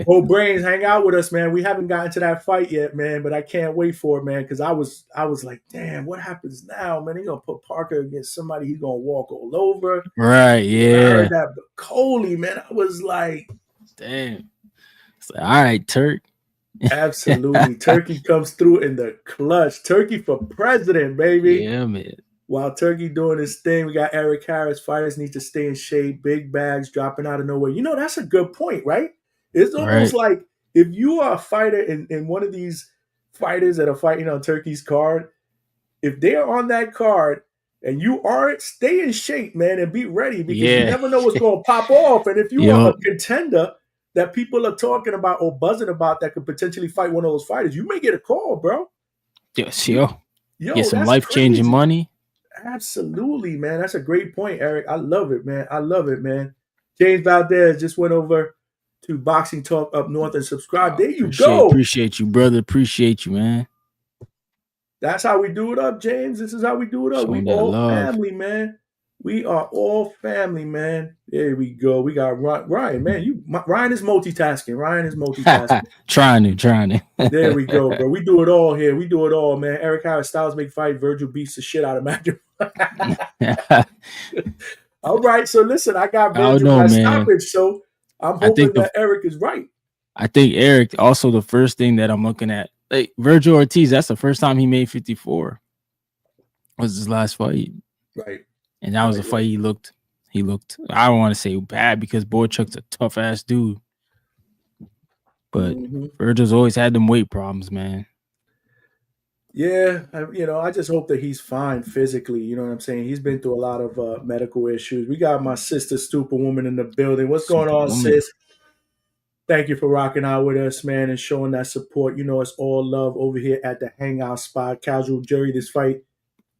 Mo Brains, hang out with us, man. We haven't gotten to that fight yet, man, but I can't wait for it, man, because I was like, damn, what happens now, man? He's gonna put Parker against somebody he's gonna walk all over. Right, yeah. I heard that Bakole, man. I was like, damn. It's like, all right, Turk. Absolutely. Turkey comes through in the clutch. Turkey for president, baby. Yeah, man. While Turkey doing his thing, we got Eric Harris. Fighters need to stay in shape. Big bags dropping out of nowhere. That's a good point, right? It's almost like if you are a fighter in one of these fighters that are fighting on Turkey's card, if they are on that card and you aren't, stay in shape, man, and be ready, because you never know what's going to pop off. And if you are a contender that people are talking about or buzzing about that could potentially fight one of those fighters, you may get a call, bro. Yes, get some life-changing money. Absolutely, man. That's a great point, Eric. I love it, man. James Valdez just went over to Boxing Talk Up North and subscribe. There you go. Appreciate you, brother. Appreciate you, man. That's how we do it up, James. This is how we do it up. We all family, man. We are all family, man. There we go. We got Ryan, man. Ryan is multitasking. Trying to. There we go, bro. We do it all here. We do it all, man. Eric Harris, Styles make fight. Vergil beats the shit out of Madrimov. All right. So listen, I got Vergil by stoppage. So I'm hoping that Eric is right. I think Eric, also the first thing that I'm looking at, like Vergil Ortiz, that's the first time he made 54. Was his last fight. Right. And that was a fight he looked, I don't want to say bad, because Boychuk's a tough ass dude. But Vergil's always had them weight problems, man. Yeah, I just hope that he's fine physically. You know what I'm saying? He's been through a lot of medical issues. We got my sister, Superwoman, in the building. What's going on, sis? Thank you for rocking out with us, man, and showing that support. It's all love over here at the Hangout spot. Casual Jury, this fight.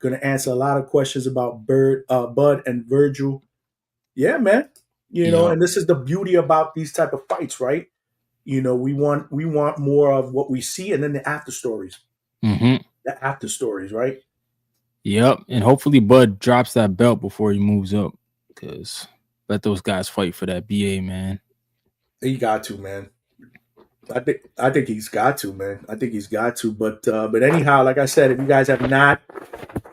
Going to answer a lot of questions about Bud and Vergil. Yeah, man. And this is the beauty about these type of fights, right? We want more of what we see, and then the after stories. Mm-hmm. The after stories, right? Yep. And hopefully Bud drops that belt before he moves up, because let those guys fight for that BA, man. He got to, man. I think he's got to, man. I think he's got to. But anyhow, like I said, if you guys have not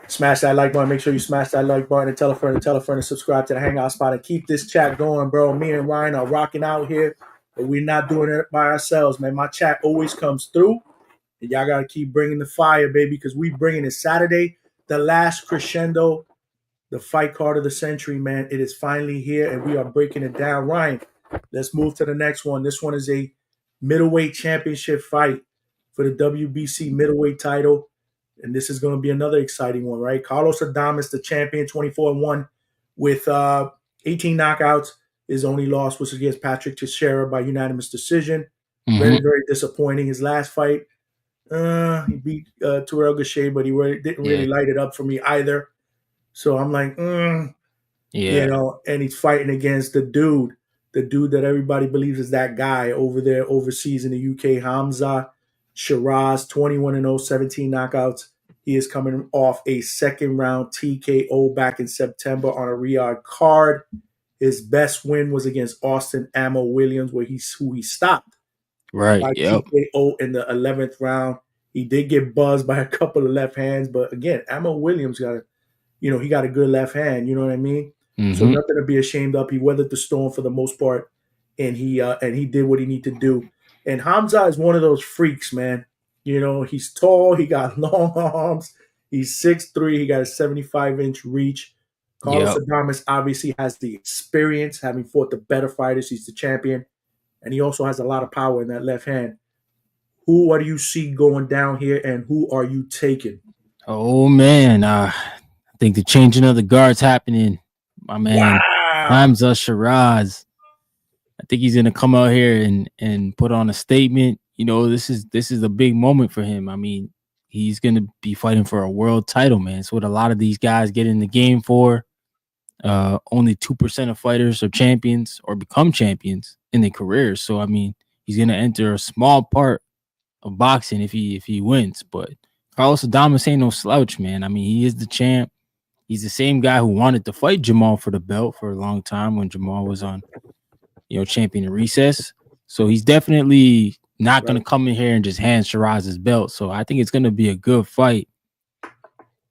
smash that like button, make sure you smash that like button and tell a friend and subscribe to the Hangout spot and keep this chat going, bro. Me and Ryan are rocking out here, but we're not doing it by ourselves, man. My chat always comes through, and y'all got to keep bringing the fire, baby, because we bringing it Saturday, the last crescendo, the fight card of the century, man. It is finally here, and we are breaking it down. Ryan, let's move to the next one. This one is a middleweight championship fight for the WBC middleweight title. and this is going to be another exciting one, right? Carlos Adames, the champion, 24-1 with 18 knockouts. His only loss was against Patrick Teixeira by unanimous decision. Mm-hmm. Very, very disappointing. His last fight, he beat Terrell Gausha, but he didn't really light it up for me either. So I'm like, and he's fighting against the dude that everybody believes is that guy over there overseas in the UK, Hamzah Sheeraz, 21-0, 17 knockouts. He is coming off a second round TKO back in September on a Riyadh card. His best win was against Austin Ammo Williams, who he stopped by TKO in the 11th round. He did get buzzed by a couple of left hands, but again, Ammo Williams he got a good left hand. You know what I mean? Mm-hmm. So nothing to be ashamed of. He weathered the storm for the most part, and he did what he needed to do. And Hamzah is one of those freaks, man. He's tall. He got long arms. He's 6'3". He got a 75-inch reach. Carlos Adames obviously has the experience, having fought the better fighters. He's the champion, and he also has a lot of power in that left hand. What do you see going down here, and who are you taking? Oh man, I think the changing of the guards happening. My man, Hamzah Sheeraz. I think he's gonna come out here and put on a statement. This is a big moment for him. I mean, he's gonna be fighting for a world title, man. It's what a lot of these guys get in the game for. Only 2% of fighters are champions or become champions in their careers. So I mean, he's gonna enter a small part of boxing if he wins. But Carlos Adames ain't no slouch, man. I mean, he is the champ. He's the same guy who wanted to fight Jamal for the belt for a long time when Jamal was on, champion in recess. So he's definitely not going to come in here and just hand Sheeraz his belt. So I think it's going to be a good fight.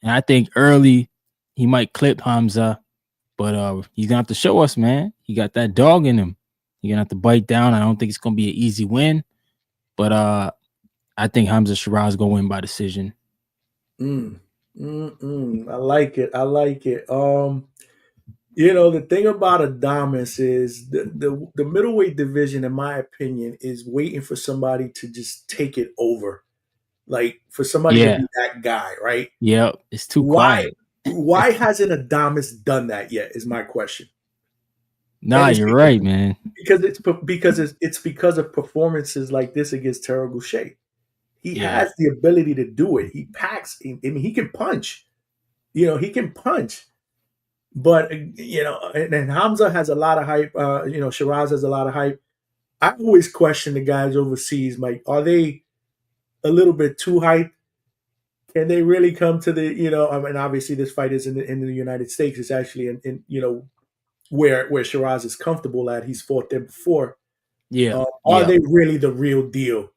And I think early he might clip Hamzah, but he's going to have to show us, man. He got that dog in him. He's going to have to bite down. I don't think it's going to be an easy win, but I think Hamzah Sheeraz going to win by decision. I like it. The thing about Adames is the middleweight division, in my opinion, is waiting for somebody to just take it over. Like for somebody to be that guy, right? Yep. It's too quiet. Why hasn't Adames done that yet is my question. Nah, you're right, man. Because it's because of performances like this against Terrell Gausha. He has the ability to do it. He packs. I mean, he can punch. He can punch. But, and Hamzah has a lot of hype. Sheeraz has a lot of hype. I always question the guys overseas. Like, are they a little bit too hyped? Can they really come to the, I mean, obviously this fight is in the United States. It's actually in where Sheeraz is comfortable at. He's fought there before. Yeah. Are they really the real deal?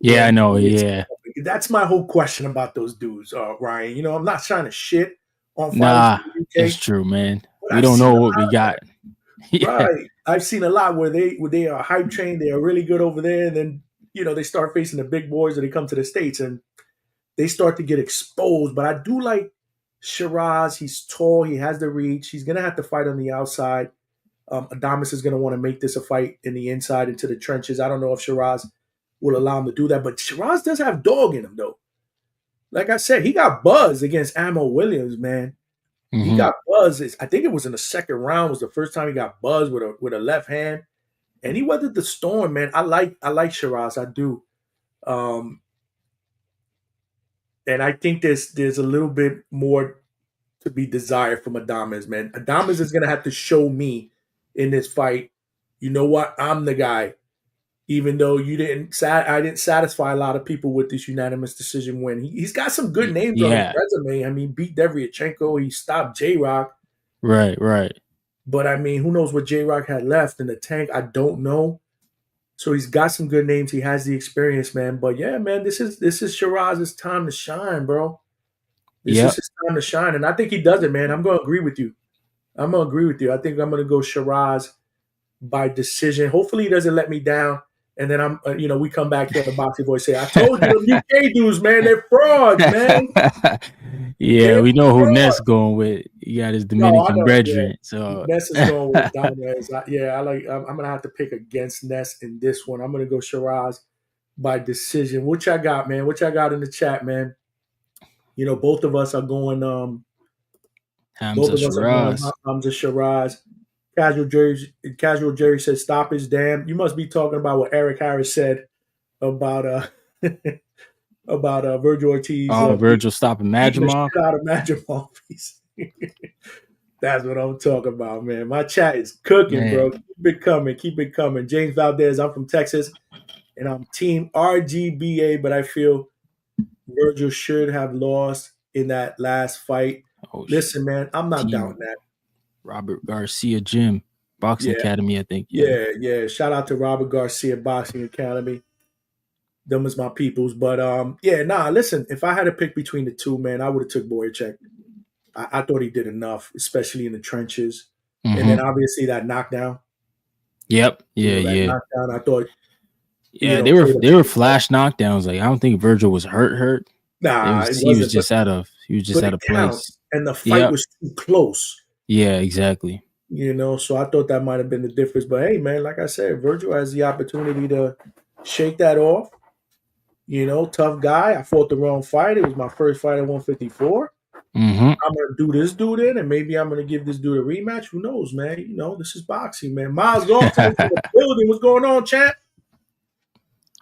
Yeah, I know. Yeah. That's my whole question about those dudes, Ryan. I'm not trying to shit on fighters. Nah, it's true, man. We don't know what we got. Right. I've seen a lot where they are hype trained, they are really good over there, and then they start facing the big boys or they come to the States and they start to get exposed. But I do like Sheeraz. He's tall, he has the reach, he's gonna have to fight on the outside. Adames is gonna want to make this a fight in the inside into the trenches. I don't know if Sheeraz will allow him to do that, but Sheeraz does have dog in him though. Like I said, he got buzzed against Ammo Williams, man. He got buzzed. I think it was in the second round. Was the first time he got buzzed with a left hand, and he weathered the storm, man. I like Sheeraz, I do, and I think there's a little bit more to be desired from Adames, man. Adames is gonna have to show me in this fight. You know what? I'm the guy. Even though I didn't satisfy a lot of people with this unanimous decision win. He's got some good names on his resume. I mean, beat Deviachenko. He stopped J-Rock. Right. But, I mean, who knows what J-Rock had left in the tank? I don't know. So he's got some good names. He has the experience, man. But, yeah, man, this is Sheeraz's time to shine, bro. This is his time to shine. And I think he does it, man. I'm going to agree with you. I think I'm going to go Sheeraz by decision. Hopefully he doesn't let me down. And then we come back here on the Boxing Voice say, I told you the UK dudes, man, they're frauds, man. We know who Ness going with. He got his Dominican brethren. So Ness is going with Dominic. I'm gonna have to pick against Ness in this one. I'm gonna go Sheeraz by decision. What y'all got, man? What y'all got in the chat, man? both of us are going. Both Hamzah of us are going. Sheeraz. Hamzah Sheeraz. Casual Jerry said, "Stop his damn." You must be talking about what Eric Harris said about about Vergil Ortiz Vergil stopping beating the Madrimov. shit out of Madrimov. That's what I'm talking about, man. My chat is cooking, Man. bro. Keep it coming. Keep it coming. James Valdez, I'm from Texas, and I'm team RGBA, but I feel Vergil should have lost in that last fight. Listen, man, I'm not doubting that. Robert Garcia Gym, Boxing Academy, I think. Yeah. Shout out to Robert Garcia Boxing Academy. Them is my peoples. But listen, if I had to pick between the two, man, I would have took Boyacek. I thought he did enough, especially in the trenches. And then obviously that knockdown. Yep. Yeah. Knockdown, I thought. Yeah, they were flash knockdowns. Like I don't think Vergil was hurt. Nah, he was just out of place. And the fight was too close. Yeah, exactly. So I thought that might have been the difference. But hey, man, like I said, Vergil has the opportunity to shake that off. Tough guy. I fought the wrong fight. It was my first fight at 154. I'm gonna do this dude in, and maybe I'm gonna give this dude a rematch. Who knows, man? This is boxing, man. Miles Galton in the building. What's going on, champ?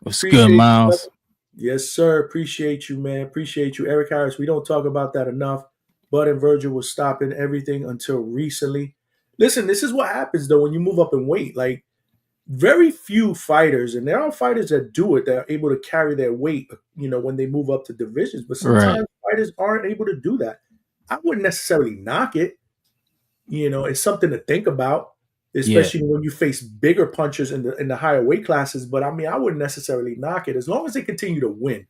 What's good, Miles? Yes, sir. Appreciate you, man. Appreciate you, Eric Harris. We don't talk about that enough. Bud and Vergil was stopping everything until recently. Listen, this is what happens though when you move up in weight. Like very few fighters, and there are fighters that do it, that are able to carry their weight, when they move up to divisions. But sometimes fighters aren't able to do that. I wouldn't necessarily knock it. It's something to think about, especially when you face bigger punchers in the higher weight classes. But I mean, I wouldn't necessarily knock it as long as they continue to win.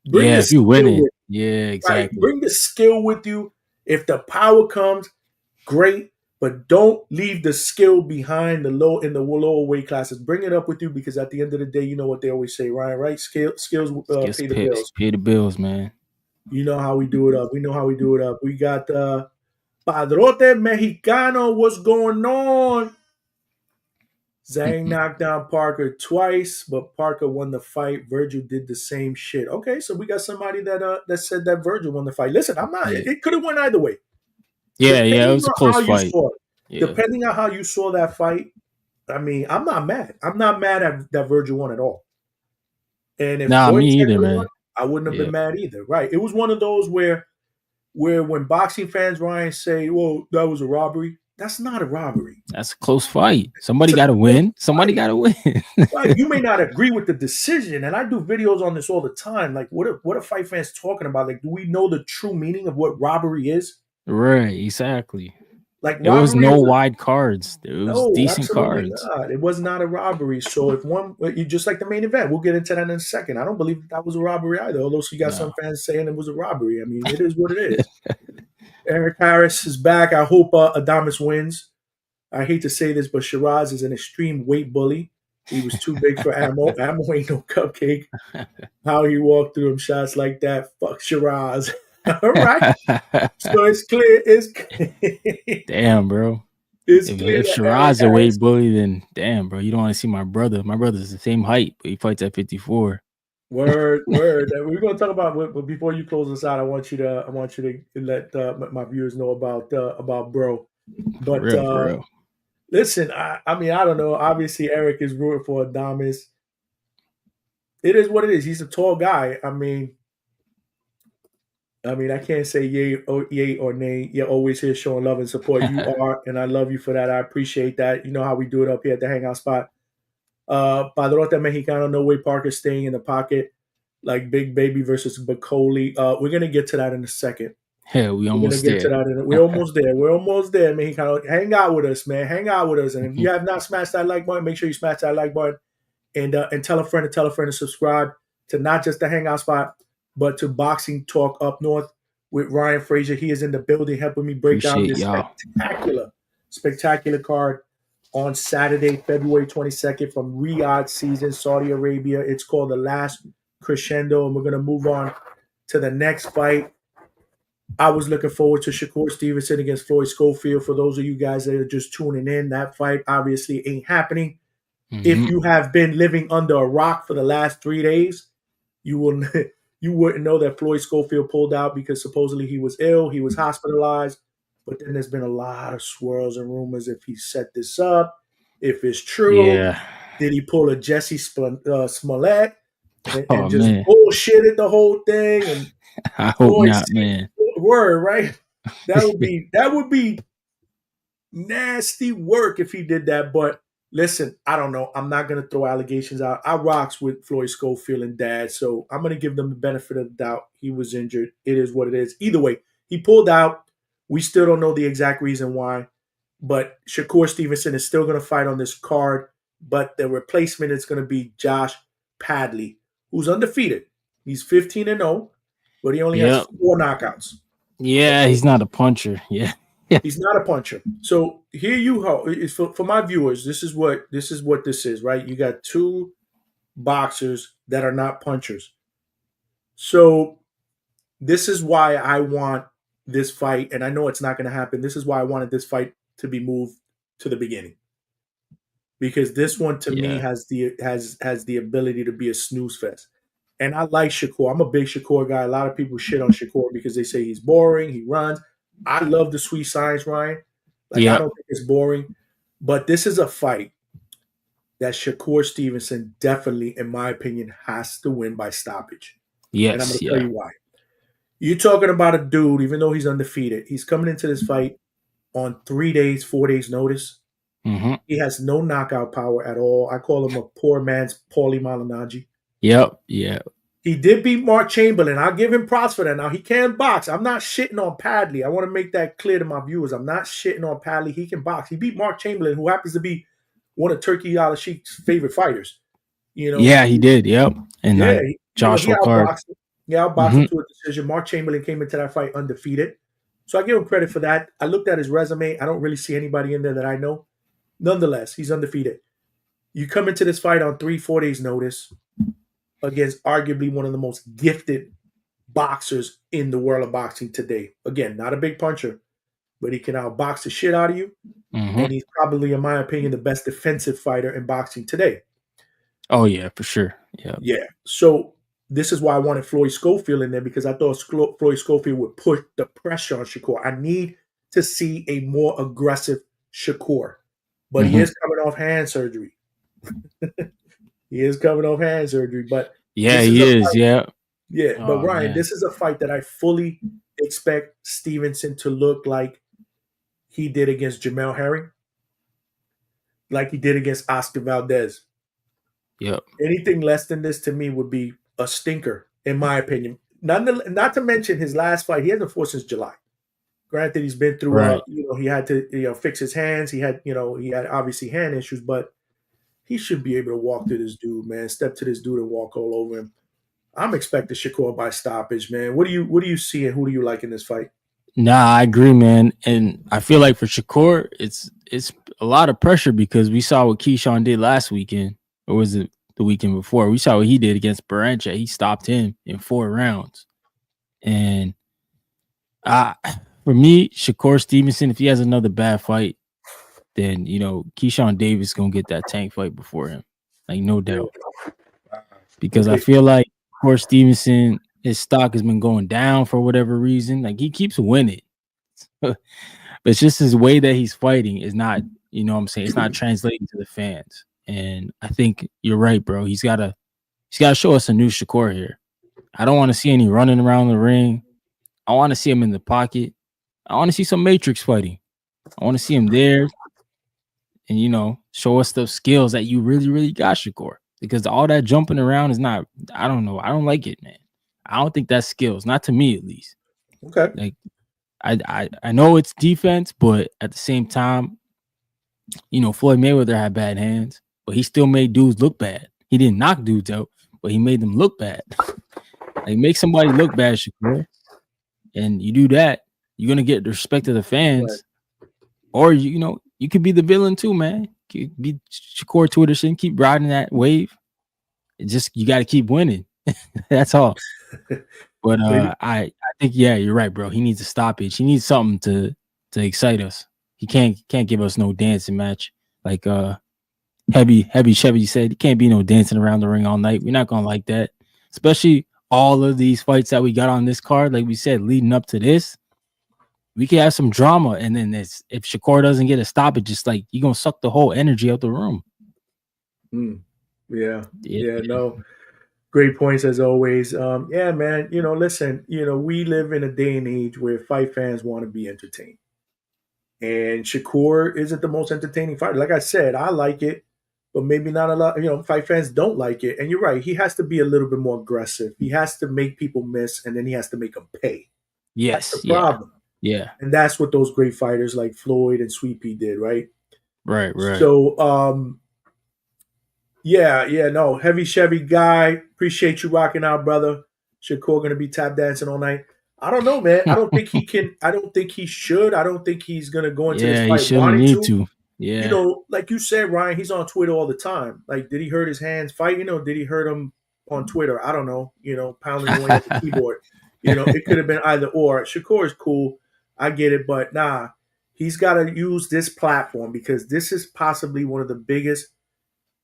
If you win it. Yeah, exactly. Right. Bring the skill with you. If the power comes, great. But don't leave the skill behind in the lower weight classes. Bring it up with you because at the end of the day, you know what they always say, Ryan, right? Skills pay the bills. Pay the bills, man. You know how we do it up. We know how we do it up. We got Padrote Mexicano. What's going on? Zhang knocked down Parker twice, but Parker won the fight. Vergil did the same shit. Okay, so we got somebody that said that Vergil won the fight. Listen, I'm not. It could have went either way. Yeah, it was a close fight. Depending on how you saw that fight, I mean, I'm not mad. I'm not mad at that Vergil won at all. And if me either, man. I wouldn't have been mad either. Right? It was one of those where when boxing fans, Ryan, say, "Well, that was a robbery." That's not a robbery. That's a close fight. Somebody got to win. Somebody got to win. Right. You may not agree with the decision, and I do videos on this all the time. Like, what are fight fans talking about? Like, do we know the true meaning of what robbery is? Right, exactly. Like there was no wide cards. There was decent cards. Not. It was not a robbery. So if you just like the main event, we'll get into that in a second. I don't believe that was a robbery either. Although you got some fans saying it was a robbery. I mean, it is what it is. Eric Harris is back. I hope Adames wins. I hate to say this, but Sheeraz is an extreme weight bully. He was too big for Ammo. Ammo ain't no cupcake. How he walked through them shots like that. Fuck Sheeraz. All right. So it's clear. Damn, bro. If Sheeraz a weight bully, then damn, bro. You don't want to see my brother. My brother's the same height, but he fights at 54. Word. We're gonna talk about. But before you close us out, I want you to let my viewers know about bro. But real. Listen, I mean, I don't know. Obviously, Eric is rooting for Adames. It is what it is. He's a tall guy. I mean, I can't say yay or nay. You're always here showing love and support. You are, and I love you for that. I appreciate that. You know how we do it up here at the Hangout spot. Padrote Mexicano, no way Parker staying in the pocket. Like Big Baby versus Bakole. We're going to get to that in a second. Hell, we're almost there. We're almost there. We're almost there, Mexicano. Hang out with us, man. Hang out with us. And if you have not smashed that like button, make sure you smash that like button. And tell a friend to subscribe to not just the Hangout spot, but to Boxing Talk Up North with Ryan Frazier. He is in the building helping me break down this spectacular card on Saturday, February 22nd from Riyadh season, Saudi Arabia. It's called The Last Crescendo, and we're going to move on to the next fight. I was looking forward to Shakur Stevenson against Floyd Schofield. For those of you guys that are just tuning in, that fight obviously ain't happening. If you have been living under a rock for the last 3 days, you will you wouldn't know that Floyd Schofield pulled out because supposedly he was ill, he was hospitalized. But then there's been a lot of swirls and rumors if he set this up, if it's true. Yeah. Did he pull a Jesse Smollett and Oh just man. bullshitted the whole thing? And I hope Floyd not, man. word, right? That would be nasty work if he did that. But listen, I don't know. I'm not gonna throw allegations out. I rocks with Floyd Schofield and Dad, so I'm gonna give them the benefit of the doubt. He was injured. It is what it is. Either way, he pulled out. We still don't know the exact reason why. But Shakur Stevenson is still gonna fight on this card. But the replacement is gonna be Josh Padley, who's undefeated. He's 15-0, but he only has 4 knockouts. Yeah, he's not a puncher. Yeah. He's not a puncher. So here you go. For my viewers, this is what this is, right? You got 2 boxers that are not punchers. So this is why I want this fight, and I know it's not going to happen. This is why I wanted this fight to be moved to the beginning. Because this one to me has the ability to be a snooze fest. And I like Shakur. I'm a big Shakur guy. A lot of people shit on Shakur because they say he's boring, he runs. I love the sweet science, Ryan. I don't think it's boring. But this is a fight that Shakur Stevenson definitely, in my opinion, has to win by stoppage. Yes. And I'm going to tell you why. You're talking about a dude, even though he's undefeated, he's coming into this fight on 3 days, 4 days notice. Mm-hmm. He has no knockout power at all. I call him a poor man's Paulie Malignaggi. Yep. Yeah. He did beat Mark Chamberlain. I'll give him props for that. Now, he can box. I'm not shitting on Padley. I want to make that clear to my viewers. I'm not shitting on Padley. He can box. He beat Mark Chamberlain, who happens to be one of Turkey Al-Sheik's favorite fighters. You know. Yeah, he did. Yep. And Joshua Clark. Outboxed him to a decision. Mark Chamberlain came into that fight undefeated. So I give him credit for that. I looked at his resume. I don't really see anybody in there that I know. Nonetheless, he's undefeated. You come into this fight on 3-4 days notice against arguably one of the most gifted boxers in the world of boxing today. Again, not a big puncher, but he can outbox the shit out of you. Mm-hmm. And he's probably, in my opinion, the best defensive fighter in boxing today. Oh, yeah, for sure. Yeah. So this is why I wanted Floyd Schofield in there, because I thought Floyd Schofield would put the pressure on Shakur. I need to see a more aggressive Shakur. But he is coming off hand surgery. He is coming off hand surgery. But yeah, he is. Yeah. Oh, But Ryan, man, this is a fight that I fully expect Stevenson to look like he did against Jamel Herring, like he did against Oscar Valdez. Yep. Anything less than this to me would be a stinker, in my opinion. Not to mention his last fight, he hasn't fought since July. Granted, he's been through, he had to, fix his hands. He had obviously hand issues, but he should be able to walk to this dude, man. Step to this dude and walk all over him. I'm expecting Shakur by stoppage, man. What do you see and who do you like in this fight? Nah, I agree, man. And I feel like for Shakur, it's a lot of pressure because we saw what Keyshawn did last weekend, or was it the weekend before? We saw what he did against Barancha. He stopped him in 4 rounds. And for me, Shakur Stevenson, if he has another bad fight, then, Keyshawn Davis going to get that tank fight before him. Like, no doubt. Because I feel like Shakur Stevenson, his stock has been going down for whatever reason. Like, he keeps winning. But it's just his way that he's fighting is not, it's not translating to the fans. And I think you're right, bro. He's got to show us a new Shakur here. I don't want to see any running around the ring. I want to see him in the pocket. I want to see some matrix fighting. I want to see him there and, show us the skills that you really, really got, Shakur. Because all that jumping around is not, I don't know. I don't like it, man. I don't think that's skills. Not to me, at least. Okay. Like, I know it's defense, but at the same time, Floyd Mayweather had bad hands, but he still made dudes look bad. He didn't knock dudes out, but he made them look bad. Like, make somebody look bad, Shakur. And you do that, you're going to get the respect of the fans. Right. Or, you could be the villain too, man. You could be Shakur Twitterson, keep riding that wave. You got to keep winning. That's all. But I think, you're right, bro. He needs a stoppage. He needs something to excite us. He can't give us no dancing match. Like Heavy Chevy said, he can't be no dancing around the ring all night. We're not going to like that. Especially all of these fights that we got on this card, like we said, leading up to this, we could have some drama. And then if Shakur doesn't get a stop, it's just like you're gonna suck the whole energy out the room. Yeah. No, great points as always. Yeah, man. Listen. We live in a day and age where fight fans want to be entertained, and Shakur isn't the most entertaining fighter. Like I said, I like it, but maybe not a lot. Fight fans don't like it. And you're right. He has to be a little bit more aggressive. He has to make people miss, and then he has to make them pay. Yes. That's the problem. Yeah. And that's what those great fighters like Floyd and Sweet Pea did, right? Right. So, no, heavy Chevy guy. Appreciate you rocking out, brother. Shakur gonna be tap dancing all night. I don't know, man. I don't think he can. I don't think he should. I don't think he's gonna go into this fight wanting to. Yeah. Like you said, Ryan, he's on Twitter all the time. Like, did he hurt his hands fighting, or did he hurt him on Twitter? I don't know. Pounding away at the keyboard. It could have been either or. Shakur is cool. I get it, but nah, he's got to use this platform because this is possibly one of the biggest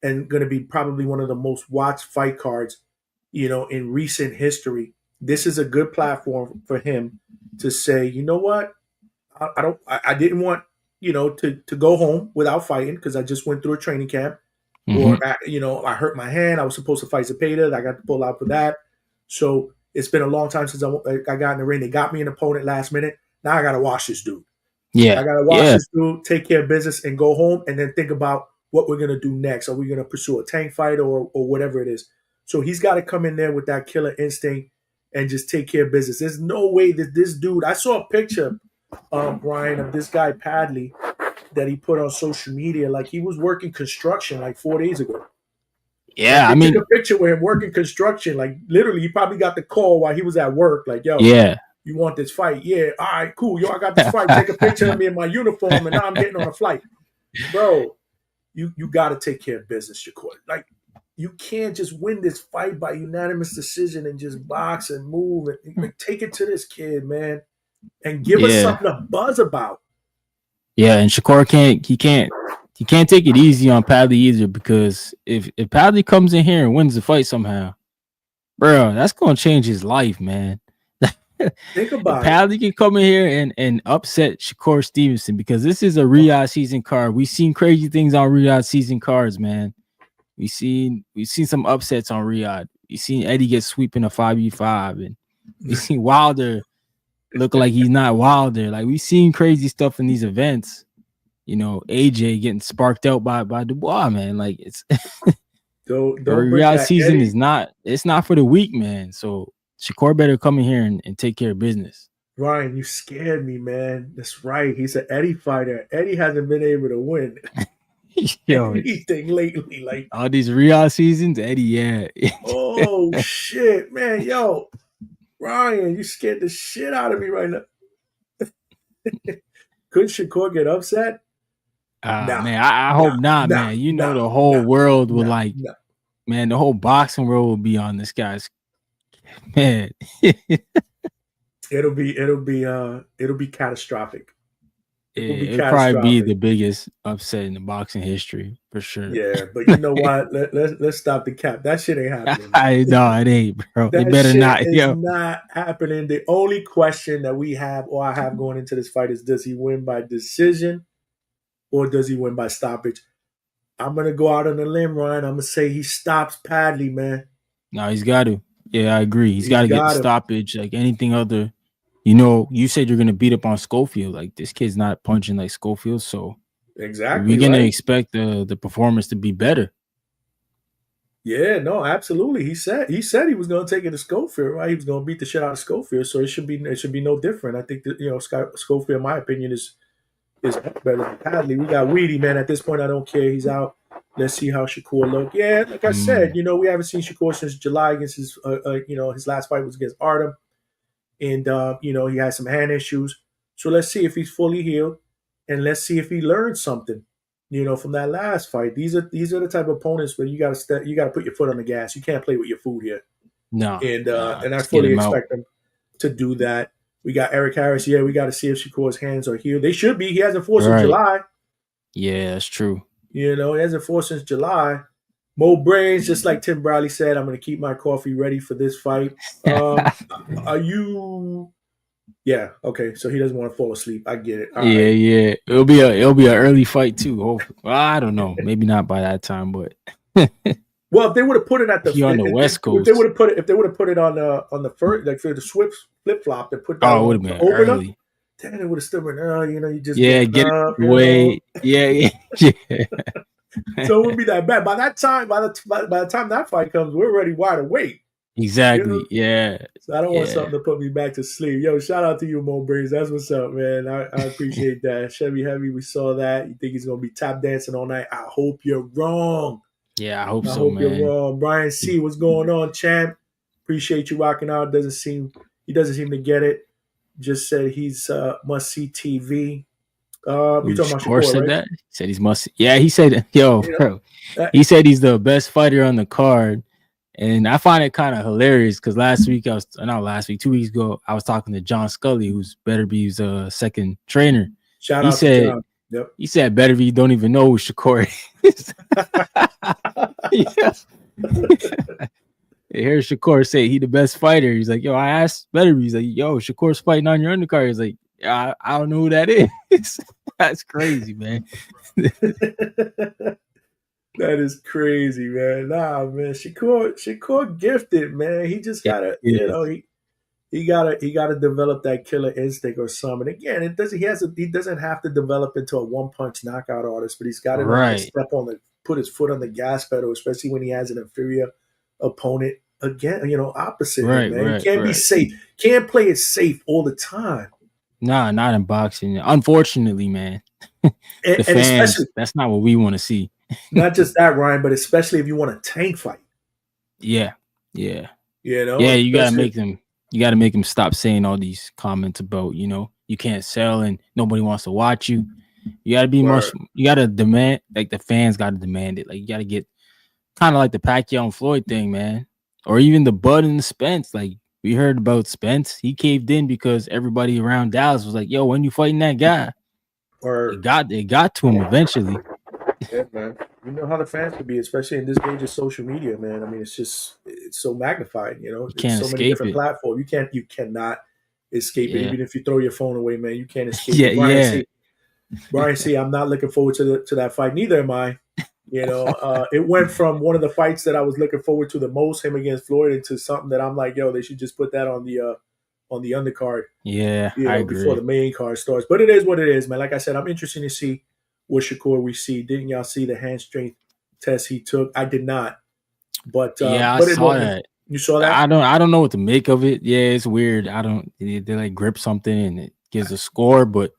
and going to be probably one of the most watched fight cards, in recent history. This is a good platform for him to say, you know what, I didn't want, to go home without fighting because I just went through a training camp, or I hurt my hand. I was supposed to fight Zepeda. I got to pull out for that. So it's been a long time since I got in the ring. They got me an opponent last minute. Now I got to watch this dude. Yeah. I got to watch this dude, take care of business, and go home, and then think about what we're going to do next. Are we going to pursue a tank fight or whatever it is? So he's got to come in there with that killer instinct and just take care of business. There's no way that this dude – I saw a picture, Brian, of this guy Padley that he put on social media. Like he was working construction like 4 days ago. Yeah, like, took a picture with him working construction. Like literally, he probably got the call while he was at work. Like, yo, you want this fight? Yeah, all right, cool. Yo, I got this fight. Take a picture of me in my uniform, and now I'm getting on a flight. Bro, you got to take care of business, Shakur. Like, you can't just win this fight by unanimous decision and just box and move. And take it to this kid, man, and give us something to buzz about. Yeah, and Shakur can't take it easy on Padley either, because if Padley comes in here and wins the fight somehow, bro, that's gonna change his life, man. Think about it. Padley can come in here and upset Shakur Stevenson, because this is a Riyadh season card. We've seen crazy things on Riyadh season cards, man. We've seen some upsets on Riyadh. We've seen Eddie get sweeping a 5v5, and we've seen Wilder look like he's not Wilder. Like, we've seen crazy stuff in these events. AJ getting sparked out by Dubois, man. Like, it's don't Riyadh season Eddie. It's not for the weak, man. So Shakur better come in here and take care of business. Ryan, you scared me, man. That's right. He's an Eddie fighter. Eddie hasn't been able to win anything lately. Like all these Riyadh seasons, Eddie, oh shit, man. Yo, Ryan, you scared the shit out of me right now. Could Shakur get upset? Man, I hope not, man. The whole world will man, the whole boxing world will be on this guy's man. It'll be catastrophic. It'll probably be the biggest upset in the boxing history for sure. Yeah, but you know what? Let's stop the cap. That shit ain't happening. I know it ain't, bro. It better not. It's not happening. The only question that we have, or I have going into this fight, is: does he win by decision, or does he win by stoppage? I'm gonna go out on a limb, Ryan. I'm gonna say he stops Padley, man. No, he's got to. Yeah, I agree. He's got to get the stoppage. Like anything other. You said you're gonna beat up on Schofield. Like, this kid's not punching like Schofield, so exactly we're gonna expect the performance to be better. Yeah, no, absolutely. He said he was gonna take it to Schofield, right? He was gonna beat the shit out of Schofield, so it should be no different. I think that Schofield, in my opinion, is better than Padley. We got Weedy, man. At this point, I don't care. He's out. Let's see how Shakur look. Yeah, like I said, we haven't seen Shakur since July against his his last fight was against Artur. And, he has some hand issues. So let's see if he's fully healed. And let's see if he learned something, from that last fight. These are the type of opponents where you got to put your foot on the gas. You can't play with your food here. No. And I fully expect him to do that. We got Eric Harris. Yeah, we got to see if Shakur's hands are healed. They should be. He hasn't fought since July. Yeah, that's true. He hasn't fought since July. Mo Brains, just like Tim Bradley said, I'm going to keep my coffee ready for this fight. Are you? Yeah. Okay. So he doesn't want to fall asleep. I get it. All Yeah, right. yeah. It'll be an early fight too. Hopefully. Well, I don't know. Maybe not by that time, but Well, if they would have put it at the if you're on the West if they would Coast, have put it on the first, like for the Swift flip flop, they put that oh, it would on have the been opener, early. then it would have still been, you just Yeah, getting get it up, away. Yeah, yeah. So it wouldn't be that bad. By that time, by the time that fight comes, we're already wide awake. You know? Exactly. Yeah. So I don't want Yeah. something to put me back to sleep. Yo, shout out to you, Mo Brains. That's what's up, man. I appreciate that. Chevy Heavy, we saw that. You think he's gonna be tap dancing all night? I hope you're wrong. Yeah, I hope I so, hope you're man. wrong. Brian C, what's going on, champ? Appreciate you rocking out. He doesn't seem to get it. Just said he's must see TV. You talking about Shakur Shakur, said right? that? He said he's must. Yeah, he said, yo, You bro. know, He said he's the best fighter on the card. And I find it kind of hilarious because last week, 2 weeks ago, I was talking to John Scully, who's Beterbiev's second trainer. shout He out to said, John. Yep. He said Beterbiev don't even know who Shakur is. Here's Shakur say he the best fighter. He's like, yo, I asked Beterbiev. He's like, yo, Shakur's fighting on your undercard. He's like, yeah, I don't know who that is. That's crazy, man. That is crazy, man. Nah, man. Shakur gifted, man. He just gotta, he gotta develop that killer instinct or something. Again, he doesn't have to develop into a one punch knockout artist, but he's got to know how to put his foot on the gas pedal, especially when he has an inferior opponent. Again, opposite him, man. He can't be safe. Can't play it safe all the time. Nah, not in boxing. Unfortunately, man. The fans, that's not what we want to see. Not just that, Ryan, but especially if you want a tank fight. Yeah. Yeah, you gotta make them stop saying all these comments about, you can't sell and nobody wants to watch you. You gotta be you gotta demand, like the fans gotta demand it. Like you gotta get kind of like the Pacquiao and Floyd thing, man. Or even the Bud and the Spence. Like we heard about Spence. He caved in because everybody around Dallas was like, yo, when you fighting that guy? Or it got to him eventually. Yeah, man. You know how the fans could be, especially in this age of social media, man. I mean, it's so magnified, You can't it's so many different platforms. You cannot escape it. Even if you throw your phone away, man, you can't escape it. Brian C, I'm not looking forward to that fight. Neither am I. It went from one of the fights that I was looking forward to the most, him against Floyd, into something that I'm like, yo, they should just put that on the undercard. Yeah, I agree. Before the main card starts. But it is what it is, man. Like I said, I'm interested to see what Shakur we see. Didn't y'all see the hand strength test he took? I did not. But I but saw that. You saw that? I don't know what to make of it. Yeah, it's weird. They like grip something and it gives a score, but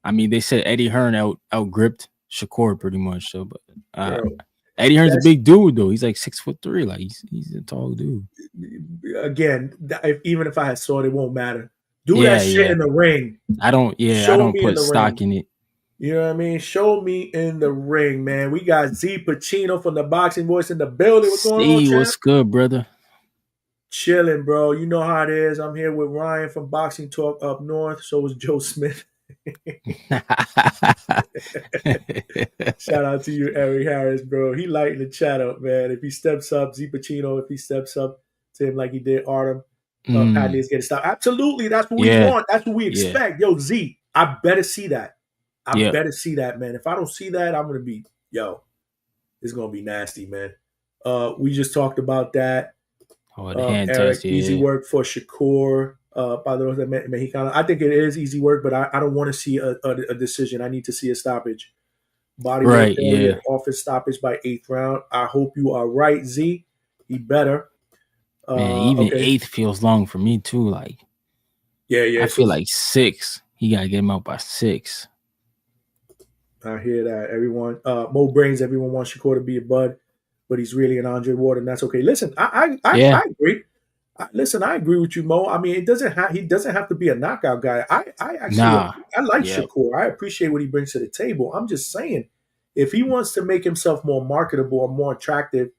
I mean they said Eddie Hearn out gripped Shakur pretty much. So but Eddie Hearn's a big dude though. He's like 6'3". Like he's a tall dude. Again, even if I had saw it, it won't matter. Do that shit in the ring. I don't put stock in it. You know what I mean? Show me in the ring, man. We got Z Pacino from the Boxing Voice in the building. What's going on, champ? What's good, brother? Chilling, bro. You know how it is. I'm here with Ryan from Boxing Talk Up North. So is Joe Smith. Shout out to you, Eric Harris, bro. He lighting the chat up, man. If he steps up, Z Pacino, if he steps up to him like he did Artur, Padley is getting stopped. Absolutely. That's what we want. That's what we expect. Yo, Z, I better see that. I better see that, man. If I don't see that, I'm going to be, it's going to be nasty, man. We just talked about that. Oh, the hand Eric, test, easy work for Shakur. By the way, Mexicano. I think it is easy work, but I don't want to see a decision. I need to see a stoppage. Body weight office stoppage by 8th round. I hope you are right, Z. He better. Man, even 8th feels long for me too. Like, I feel like 6. He got to get him out by 6. I hear that. Everyone, Mo Brains, everyone wants Shakur to be a Bud, but he's really an Andre Ward, and that's okay. Listen, I agree. I agree with you, Mo. I mean, he doesn't have to be a knockout guy. I like Shakur. I appreciate what he brings to the table. I'm just saying, if he wants to make himself more marketable or more attractive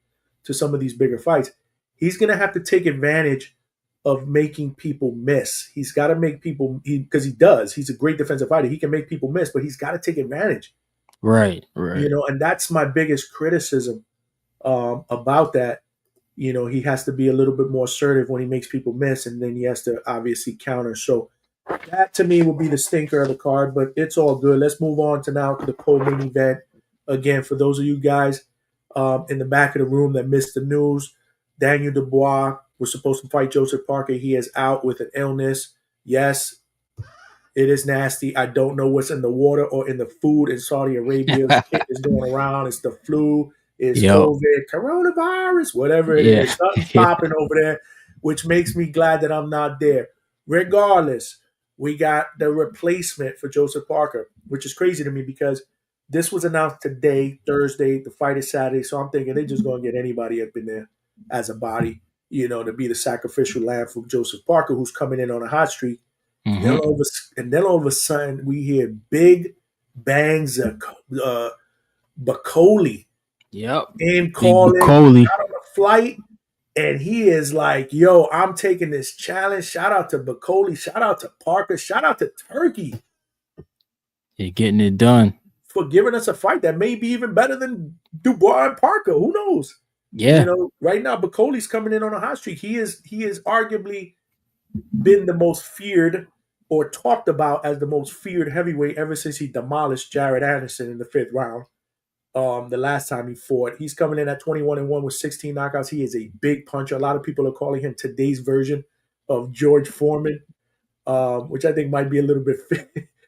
to some of these bigger fights, he's going to have to take advantage of making people miss. He's got to make people, because he does. He's a great defensive fighter. He can make people miss, but he's got to take advantage. Right. And that's my biggest criticism about that. You know, he has to be a little bit more assertive when he makes people miss, and then he has to obviously counter. So that to me will be the stinker of the card, but it's all good. Let's move on to now to the co-main event. Again, for those of you guys in the back of the room that missed the news, Daniel Dubois was supposed to fight Joseph Parker. He is out with an illness. Yes, it is nasty. I don't know what's in the water or in the food in Saudi Arabia. Shit is going around. It's the flu, it's Yo, COVID, coronavirus, whatever it yeah, is. Something's popping over there, which makes me glad that I'm not there. Regardless, we got the replacement for Joseph Parker, which is crazy to me because this was announced today, Thursday. The fight is Saturday. So I'm thinking they're just going to get anybody up in there as a body, you know, to be the sacrificial lamb for Joseph Parker, who's coming in on a hot streak. mm-hmm. And then all of a sudden, we hear big bangs of Bakole Yep, name big calling, Bakole. got on a flight, and he is like, "Yo, I'm taking this challenge." Shout out to Bakole, shout out to Parker, shout out to Turkey You're getting it done. for giving us a fight that may be even better than Dubois and Parker. Who knows? You Yeah, know, right now Bakole's coming in on a hot streak. He is arguably been the most feared or talked about as the most feared heavyweight ever since he demolished Jared Anderson in the 5th round. The last time he fought, he's coming in at 21-1 with 16 knockouts. He is a big puncher. A lot of people are calling him today's version of George Foreman, which I think might be a little bit.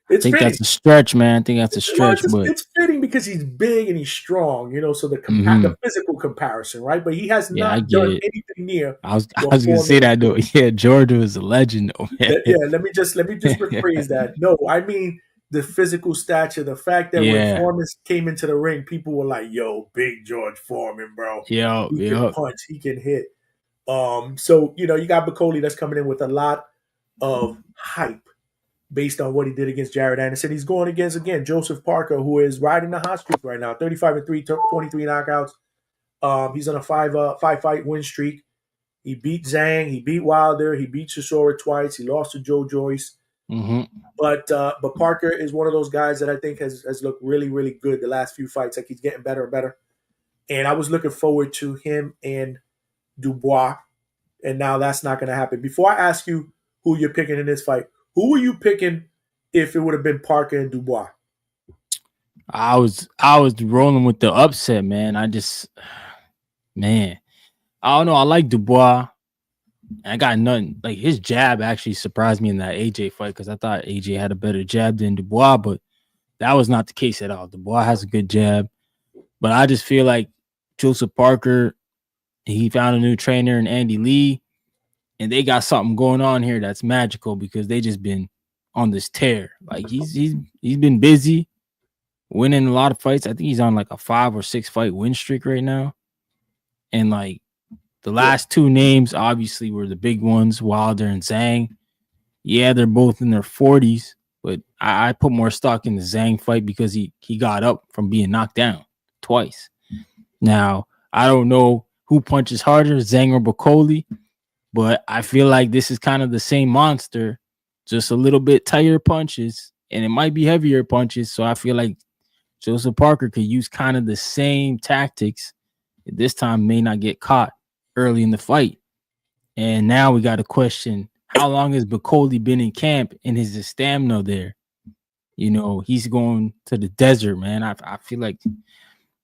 I It's think fitting. that's a stretch, man. I think that's a Well, stretch, but it's fitting because he's big and he's strong, you know. So the mm-hmm. physical comparison, right? But he has Yeah, I not get done it. anything near I was what gonna Foreman say is that though. doing. Yeah, Georgia is a legend though, man. Yeah, let me just rephrase that. No, I mean the physical stature, the fact that when Yeah, Foreman came into the ring, people were like, "Yo, big George Foreman, bro. yeah, He can yeah. punch, he can hit." So you know, you got Bakole that's coming in with a lot of hype based on what he did against Jared Anderson. He's going against again Joseph Parker, who is riding the hot streak right now, 35-3, 23 knockouts. He's on a five fight win streak. He beat Zhang, he beat Wilder, he beat Chisora twice, he lost to Joe Joyce. Mm-hmm. But Parker is one of those guys that I think has looked really, really good the last few fights. Like he's getting better and better. And I was looking forward to him and Dubois. And now that's not going to happen. Before I ask you who you're picking in this fight, who were you picking if it would have been Parker and Dubois? I was rolling with the upset, man. Man, I don't know. I like Dubois. I got nothing. Like his jab actually surprised me in that AJ fight because I thought AJ had a better jab than Dubois, but that was not the case at all. Dubois has a good jab, but I just feel like Joseph Parker, he found a new trainer in Andy Lee, and they got something going on here that's magical because they just been on this tear. Like he's been busy, winning a lot of fights. I think he's on like a 5 or 6 fight win streak right now, and like the last two names obviously were the big ones, Wilder and Zhang. Yeah, they're both in their 40s, but I put more stock in the Zhang fight because he got up from being knocked down twice. Now, I don't know who punches harder, Zhang or Bakole, but I feel like this is kind of the same monster, just a little bit tighter punches, and it might be heavier punches. So I feel like Joseph Parker could use kind of the same tactics. This time may not get caught early in the fight. And now we got a question. How long has Bakole been in camp and is his stamina there? You know, he's going to the desert, man. I feel like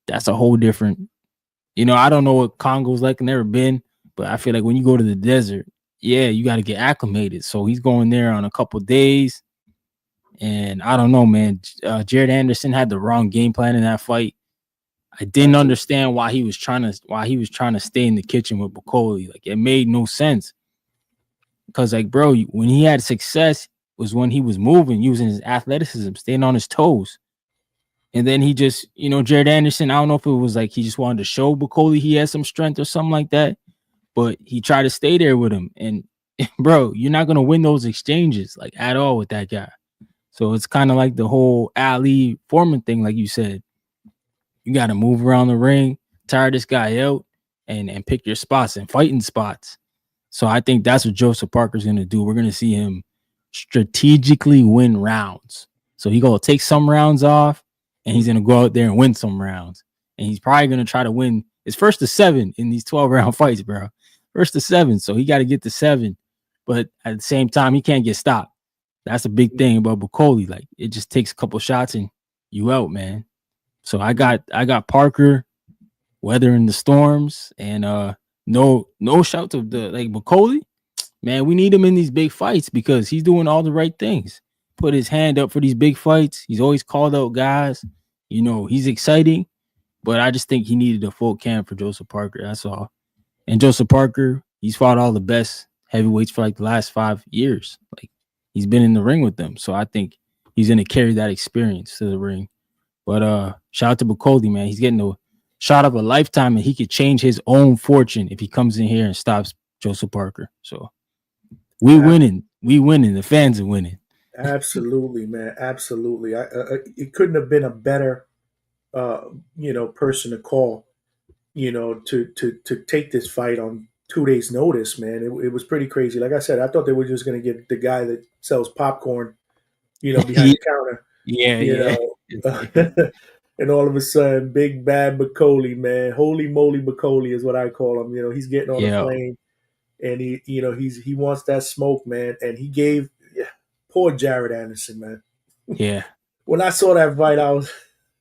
that's a whole different, you know, I don't know what Congo's like, never been, but I feel like when you go to the desert, yeah, you got to get acclimated. So he's going there on a couple days. And I don't know, man. Jared Anderson had the wrong game plan in that fight. I didn't understand why he was trying to stay in the kitchen with Bakole. Like it made no sense. Because like, bro, when he had success was when he was moving, using his athleticism, staying on his toes. And then he just, you know, Jared Anderson, I don't know if it was like he just wanted to show Bakole he has some strength or something like that, but he tried to stay there with him. And bro, you're not gonna win those exchanges like at all with that guy. So it's kind of like the whole Ali Foreman thing, like you said. You got to move around the ring, tire this guy out, and pick your spots and fighting spots. So I think that's what Joseph Parker's going to do. We're going to see him strategically win rounds. So he's going to take some rounds off, and he's going to go out there and win some rounds. And he's probably going to try to win It's first to 7 in these 12-round fights, bro. First to 7, so he got to get to 7. But at the same time, he can't get stopped. That's a big thing about Bakole. Like, it just takes a couple shots and you out, man. So I got Parker weathering the storms, and no shout to the like Bakole. Man, we need him in these big fights because he's doing all the right things. Put his hand up for these big fights. He's always called out guys. You know, he's exciting, but I just think he needed a full camp for Joseph Parker. That's all. And Joseph Parker, he's fought all the best heavyweights for like the last 5 years. Like, he's been in the ring with them. So I think he's going to carry that experience to the ring. But shout out to Bakole, man. He's getting a shot of a lifetime, and he could change his own fortune if he comes in here and stops Joseph Parker. So we winning. We winning. The fans are winning. Absolutely, man. Absolutely. It couldn't have been a better, person to call, to take this fight on 2 days' notice, man. It was pretty crazy. Like I said, I thought they were just going to get the guy that sells popcorn, behind the counter. Yeah. And all of a sudden, big bad Bakole, man. Holy moly Bakole is what I call him. He's getting on the plane, and he wants that smoke, man. And he gave poor Jared Anderson, man. Yeah. When I saw that fight, I was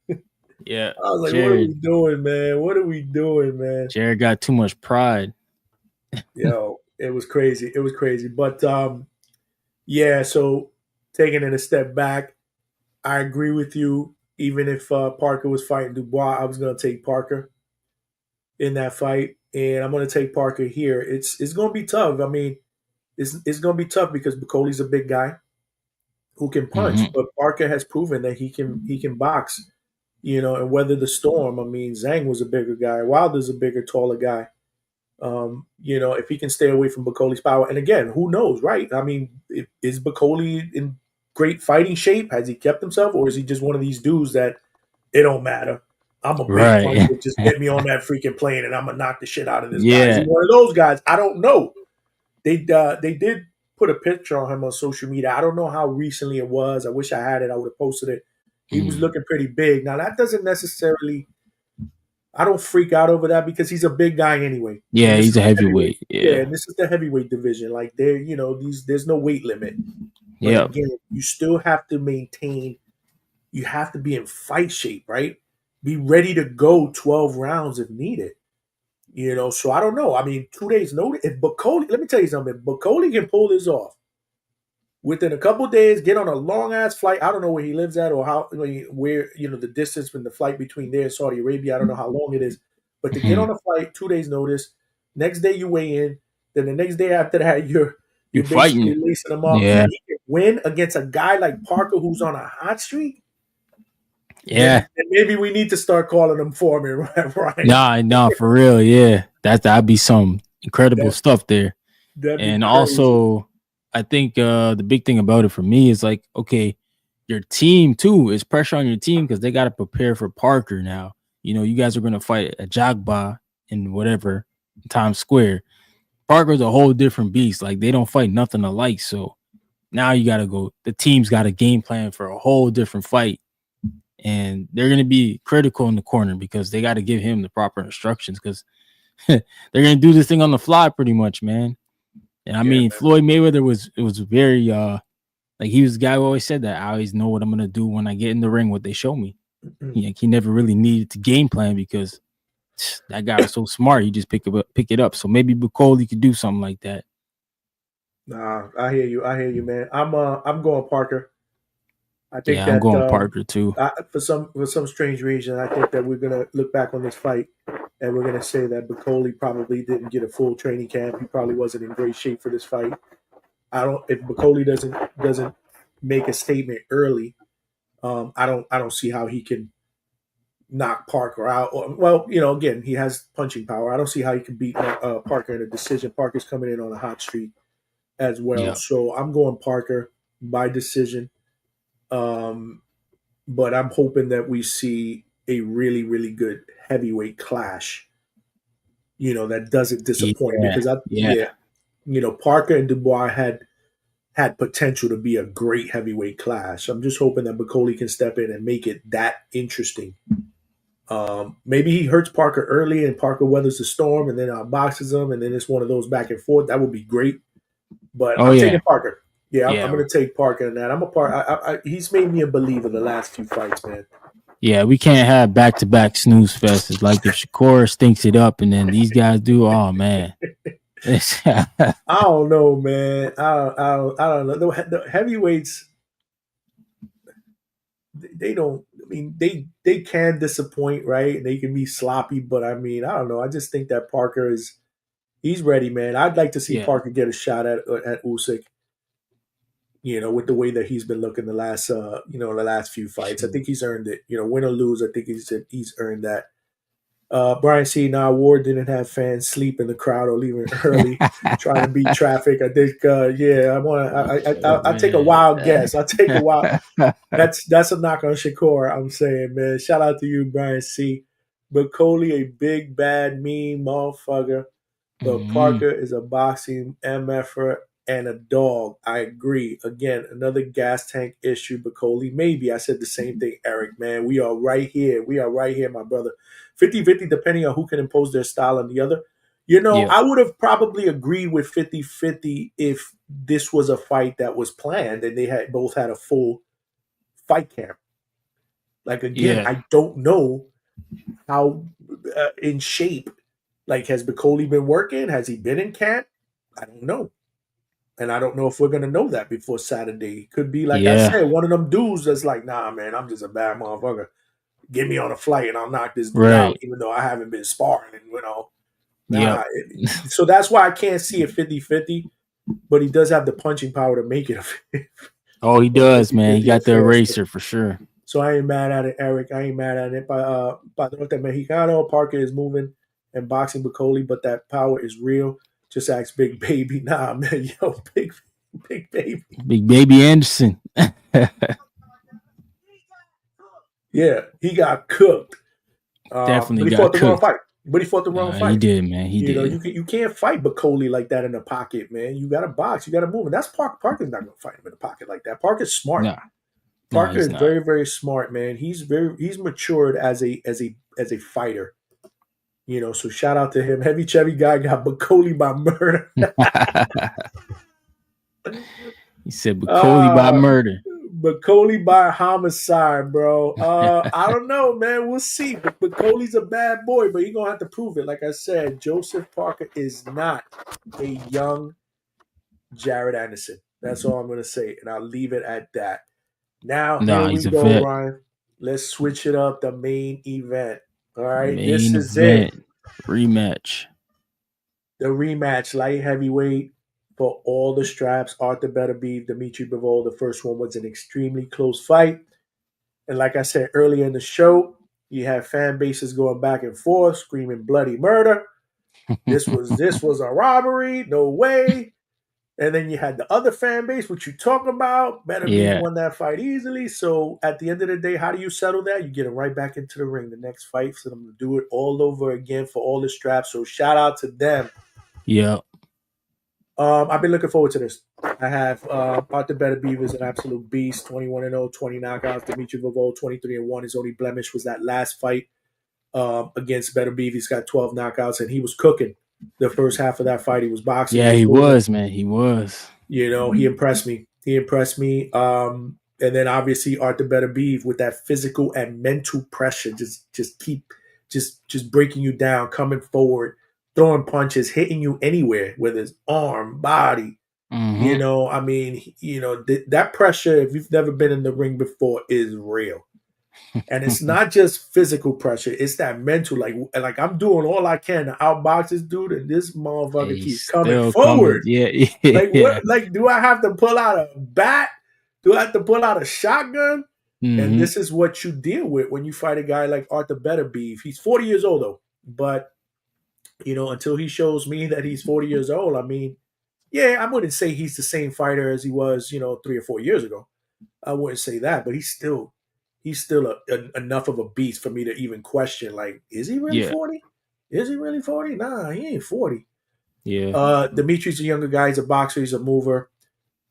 like, Jared, what are we doing, man? What are we doing, man? Jared got too much pride. Yo, it was crazy. It was crazy. But yeah, so taking it a step back, I agree with you. Even if Parker was fighting Dubois, I was going to take Parker in that fight, and I'm going to take Parker here. It's going to be tough. I mean, it's going to be tough because Bakole's a big guy who can punch, but Parker has proven that he can box, and weather the storm. I mean, Zhang was a bigger guy. Wilder's a bigger, taller guy. If he can stay away from Bakole's power, and again, who knows, right? I mean, is Bakole in great fighting shape? Has he kept himself, or is he just one of these dudes that it don't matter? I'm a big puncher. Just get me on that freaking plane, and I'm gonna knock the shit out of this guy. Is he one of those guys? I don't know. They did put a picture on him on social media. I don't know how recently it was. I wish I had it. I would have posted it. He was looking pretty big. Now that doesn't necessarily. I don't freak out over that because he's a big guy anyway. Yeah, he's a heavyweight. Yeah, and this is the heavyweight division. Like there's no weight limit. Yeah. Again, you still have to maintain. You have to be in fight shape, right? Be ready to go 12 rounds if needed. So I don't know. I mean, 2 days notice. If Bakole, let me tell you something. If Bakole can pull this off within a couple of days, get on a long ass flight. I don't know where he lives at or how where the distance from the flight between there and Saudi Arabia. I don't know how long it is, but to get on a flight, 2 days notice. Next day you weigh in. Then the next day after that, you're fighting, lacing them up. Yeah, he can win against a guy like Parker who's on a hot streak. Yeah, and maybe we need to start calling him Foreman, right? Nah, for real. Yeah, that'd be some incredible stuff there. And also, I think the big thing about it for me is like, okay, your team too is pressure on your team because they got to prepare for Parker now. You guys are going to fight at Jagba in whatever Times Square. Parker's a whole different beast. Like, they don't fight nothing alike. So now you got to go. The team's got a game plan for a whole different fight. And they're going to be critical in the corner because they got to give him the proper instructions because they're going to do this thing on the fly pretty much, man. And I mean, Floyd Mayweather was very like he was the guy who always said that I always know what I'm going to do when I get in the ring, what they show me. He never really needed to game plan because that guy was so smart. He just pick it up. So maybe Bakole could do something like that. Nah, I hear you, man. I'm going Parker. I think I'm going Parker too. For some strange reason, I think that we're gonna look back on this fight and we're gonna say that Bakole probably didn't get a full training camp. He probably wasn't in great shape for this fight. If Bakole doesn't make a statement early, I don't see how he can knock Parker out. Again, he has punching power. I don't see how he can beat Parker in a decision. Parker's coming in on a hot streak as well. Yeah. So I'm going Parker by decision. But I'm hoping that we see a really, really good heavyweight clash, that doesn't disappoint because Parker and Dubois had potential to be a great heavyweight clash. I'm just hoping that Bakole can step in and make it that interesting Maybe he hurts Parker early and Parker weathers the storm and then outboxes him and then it's one of those back and forth. That would be great. But Oh I'm yeah, taking Parker. Yeah, I'm yeah, going to take Parker in that. I'm a part. He's made me a believer the last few fights, man. yeah. We can't have back-to-back snooze fests. It's like if Shakur stinks it up and then these guys do. Oh man. I don't know, man. I don't know. The heavyweights, they don't. I mean, they can disappoint, right? They can be sloppy, but I mean, I don't know. I just think that Parker he's ready, man. I'd like to see Yeah. Parker get a shot at Usyk. With the way that he's been looking the last few fights. I think he's earned it. Win or lose, I think he's earned that. Brian C. Now Ward didn't have fans sleep in the crowd or leaving early, trying to beat traffic. I think, yeah, I take a wild guess. I take a wild. That's a knock on Shakur. I'm saying, man. Shout out to you, Brian C. Bakole, a big bad mean motherfucker. But Parker is a boxing MFer and a dog. I agree. Again, another gas tank issue. Bakole, maybe. I said the same thing, Eric, man. We are right here. We are right here, my brother. 50-50, depending on who can impose their style on the other. Yeah. I would have probably agreed with 50-50 if this was a fight that was planned and they had both had a full fight camp. Like, again, Yeah. I don't know how in shape. Like, has Bakole been working? Has he been in camp? I don't know. And I don't know if we're going to know that before Saturday. Could be, like I Yeah. said, one of them dudes that's like, nah, man, I'm just a bad motherfucker. Get me on a flight and I'll knock this dude out, Right. even though I haven't been sparring. And, Yep. so that's why I can't see it 50-50, but he does have the punching power to make it Oh, he a does, man. He 50-50 got the affair. eraser for sure. So I ain't mad at it, Eric. I ain't mad at it. Padrota Mexicano, Parker is moving and boxing Bakole, but that power is real. Just ask Big Baby. Nah, man. Yo, Big Baby. Big Baby Anderson. Yeah, he got cooked. Definitely But he got fought the wrong cooked. fight. But he fought the wrong fight. He did, man. He did. You can't fight Bakole like that in the pocket, man. You got to box. You got to move. And that's Parker's not going to fight him in the pocket like that. Parker's smart. Nah. Parker is not. very, very smart, man. He's matured as a fighter. So shout out to him. Heavy Chevy guy got Bakole by murder. He said Bakole by murder. Bakole by homicide, bro. I don't know, man. We'll see. Bakole's a bad boy, but he's gonna have to prove it. Like I said, Joseph Parker is not a young Jared Anderson. That's all I'm gonna say, and I'll leave it at that. Now here we go, vet. Ryan. Let's switch it up. The main event. All right, Main this is event. it. Rematch. The rematch, light heavyweight for all the straps. Artur Beterbiev, Dmitrii Bivol. The first one was an extremely close fight. And like I said earlier in the show, you have fan bases going back and forth, screaming bloody murder. This was a robbery. No way. And then you had the other fan base, what you talking about. Beterbiev won that fight easily. So at the end of the day, how do you settle that? You get him right back into the ring the next fight for them to do it all over again for all the straps. So shout out to them. Yeah. I've been looking forward to this. I have Artur Beterbiev is an absolute beast. 21-0, 20 knockouts. Dmitrii Bivol, 23-1. His only blemish was that last fight against Beterbiev. He's got 12 knockouts, and he was cooking the first half of that fight. He was boxing. Yeah, he was, man. He was. He impressed me. And then obviously Artur Beterbiev with that physical and mental pressure, just breaking you down, coming forward, throwing punches, hitting you anywhere with his arm, body. Mm-hmm. That pressure, if you've never been in the ring before, is real. And it's not just physical pressure, it's that mental, like I'm doing all I can to outbox this dude, and this motherfucker keeps coming forward. Yeah. What, do I have to pull out a bat? Do I have to pull out a shotgun? Mm-hmm. And this is what you deal with when you fight a guy like Artur Beterbiev. He's 40 years old though, but until he shows me that he's 40 years old, I wouldn't say he's the same fighter as he was, 3 or 4 years ago. I wouldn't say that, but he's still enough of a beast for me to even question, like, is he really 40? Is he really 40? Nah, he ain't 40. Yeah. Dimitri's a younger guy. He's a boxer. He's a mover.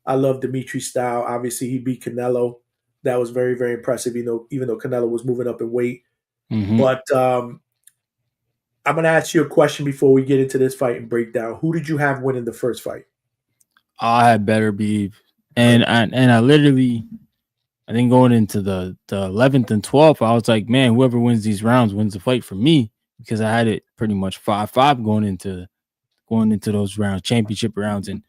I love Dimitri's style. Obviously, he beat Canelo. That was very, very impressive, even though Canelo was moving up in weight. Mm-hmm. But I'm gonna ask you a question before we get into this fight and breakdown. Who did you have winning the first fight? I had Beterbiev, Okay. and I literally, I think going into the 11th and 12th, I was like, man, whoever wins these rounds wins the fight for me, because I had it pretty much 5-5 going into those rounds, championship rounds. And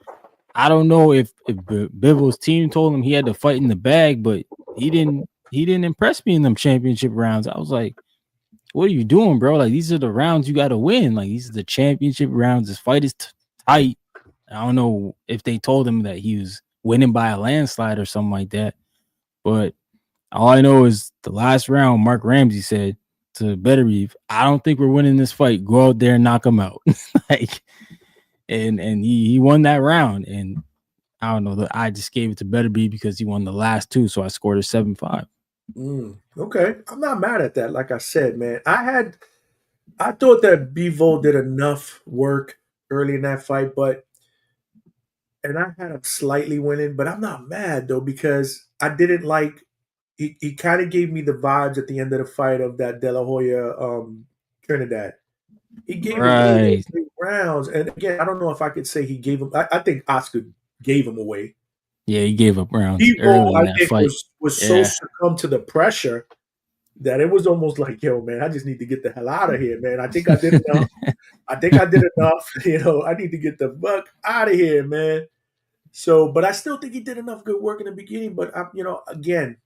I don't know if Bivol's team told him he had to fight in the bag, but he didn't impress me in them championship rounds. I was like, what are you doing, bro? Like, these are the rounds you got to win. Like, these are the championship rounds. This fight is tight. I don't know if they told him that he was winning by a landslide or something like that. But all I know is the last round, Mark Ramsey said to Beterbiev, I don't think we're winning this fight. Go out there and knock him out. Like, and he won that round. And I don't know. I just gave it to Beterbiev because he won the last two. So I scored a 7-5. Okay, I'm not mad at that. Like I said, man, I thought that Bivol did enough work early in that fight, and I had him slightly winning, but I'm not mad though because I didn't like. He kind of gave me the vibes at the end of the fight of that De La Hoya Trinidad. He gave away those Right. 3 rounds, and again, I don't know if I could say he gave him. I think Oscar gave him away. Yeah, he gave up rounds People, early in I that think, fight. was so Yeah. succumbed to the pressure that it was almost like, yo, man, I just need to get the hell out of here, man. I think I did enough. I think I did enough. I need to get the fuck out of here, man. So, but I still think he did enough good work in the beginning. But again,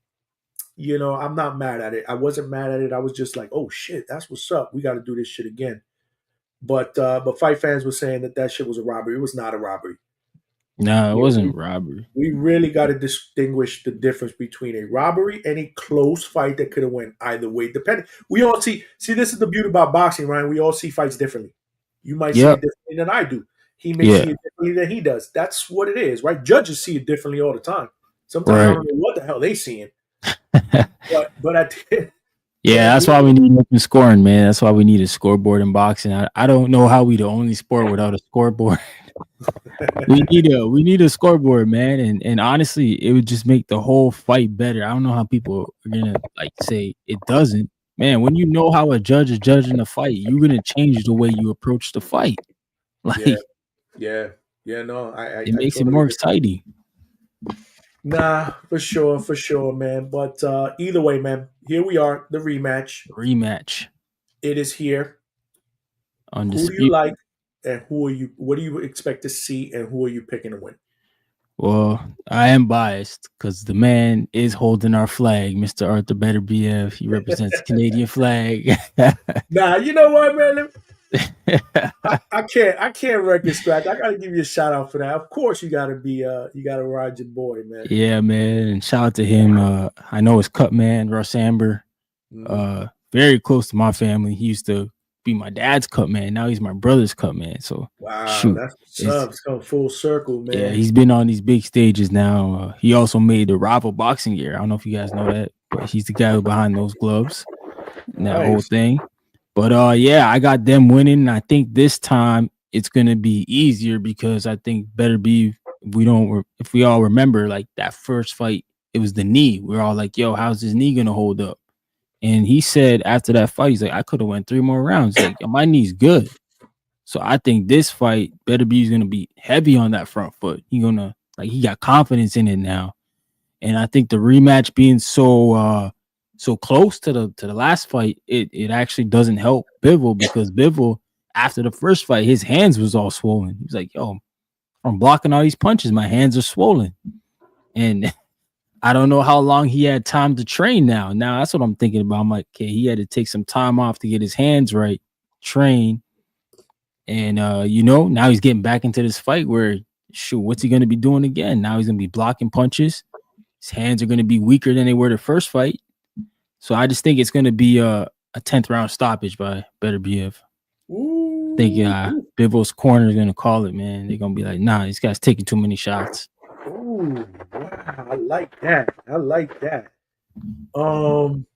I'm not mad at it. I wasn't mad at it. I was just like, oh shit, that's what's up. We got to do this shit again. But fight fans were saying that shit was a robbery. It was not a robbery. No, it You know, wasn't robbery. we really got to distinguish the difference between a robbery and a close fight that could have went either way. Depending, we all see. This is the beauty about boxing, Ryan. We all see fights differently. You might see it Yep. differently than I do. He may Yeah. see it differently than he does. That's what it is, right? Judges see it differently all the time. Sometimes I Right. don't know what the hell they seeing. But Yeah, at that's the why end, we need open scoring, man. That's why we need a scoreboard in boxing. I don't know how we the only sport without a scoreboard. We need a scoreboard, man. And honestly, it would just make the whole fight better. I don't know how people are gonna like say it doesn't. Man, when you know how a judge is judging the fight, you're gonna change the way you approach the fight. yeah, Like, yeah, yeah. No, it I makes it totally more agree. exciting. Nah, for sure, man. But either way, man, here we are, the rematch. Rematch, It is here. Who do you undisputed. like, and who are you? What do you expect to see, and who are you picking to win? Well, I am biased because the man is holding our flag, Mr. Artur Beterbiev. He represents the Canadian flag. Nah, you know what, man? I can't record scratch. I gotta give you a shout out for that. Of course, you gotta ride your boy, man. Yeah, man. And shout out to him. I know his cut man, Russ Amber. Hmm. Very close to my family. He used to be my dad's cut man. Now he's my brother's cut man. So Wow, shoot. that's what's It's up. It's come full circle, Yeah, man. he's been on these big stages now. He also made the rival boxing gear. I don't know if you guys know that, but he's the guy who behind those gloves and that whole Nice. thing. But yeah, I got them winning. And I think this time it's gonna be easier because I think better be if we all remember like that first fight, it was the knee. We're all like, yo, how's his knee gonna hold up? And he said after that fight, he's like, I could have went 3 more rounds. He's like, my knee's good. So I think this fight, Beterbiev is gonna be heavy on that front foot. He got confidence in it now. And I think the rematch being so close to the last fight, it actually doesn't help Bivol because Bivol, after the first fight, his hands was all swollen. He was like, yo, I'm blocking all these punches. My hands are swollen. And I don't know how long he had time to train now. Now that's what I'm thinking about. I'm like, okay, he had to take some time off to get his hands right, train. And now he's getting back into this fight where shoot, what's he gonna be doing again? Now he's gonna be blocking punches. His hands are gonna be weaker than they were the first fight. So I just think it's gonna be a 10th round stoppage by Beterbiev. I think Ooh, Bivol's corner is gonna call it, man. They're gonna be like, nah, this guy's taking too many shots. ooh, wow! I like that. I like that. Um,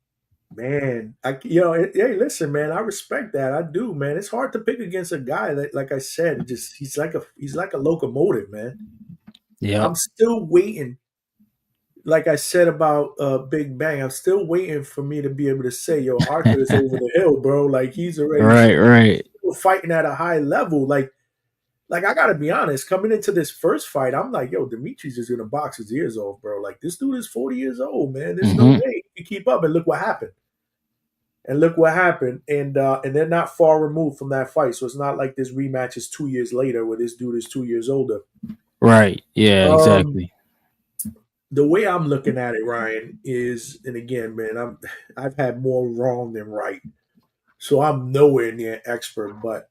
Man, hey, listen, man, I respect that. I do, man. It's hard to pick against a guy that, like I said, he's like a locomotive, man. Yep. I'm still waiting. like I said about Big Bang, I'm still waiting for me to be able to say, yo, Arthur is over the hill, bro. Like he's already Right, right. still fighting at a high level. Like I gotta be honest, coming into this first fight, I'm like, yo, Dimitri's just gonna box his ears off, bro. Like this dude is 40 years old, man. There's no Mm-hmm. way he can keep up. And look what happened. And they're not far removed from that fight. So it's not like this rematch is 2 years later where this dude is 2 years older. Right. Yeah, Um, exactly. the way I'm looking at it, Ryan, is, and again, man, I've had more wrong than right. So I'm nowhere near an expert, but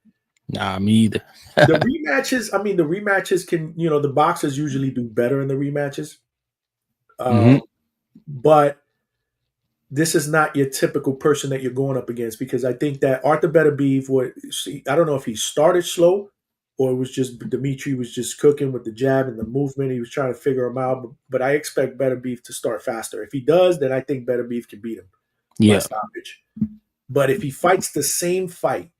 Nah, me either. the rematches can, the boxers usually do better in the rematches. Mm-hmm. But this is not your typical person that you're going up against, because I think that Artur Beterbiev I don't know if he started slow or it was just Dmitrii was just cooking with the jab and the movement. He was trying to figure him out, but I expect Beterbiev to start faster. If he does, then I think Beterbiev can beat him by Yeah. stoppage. But if he fights the same fight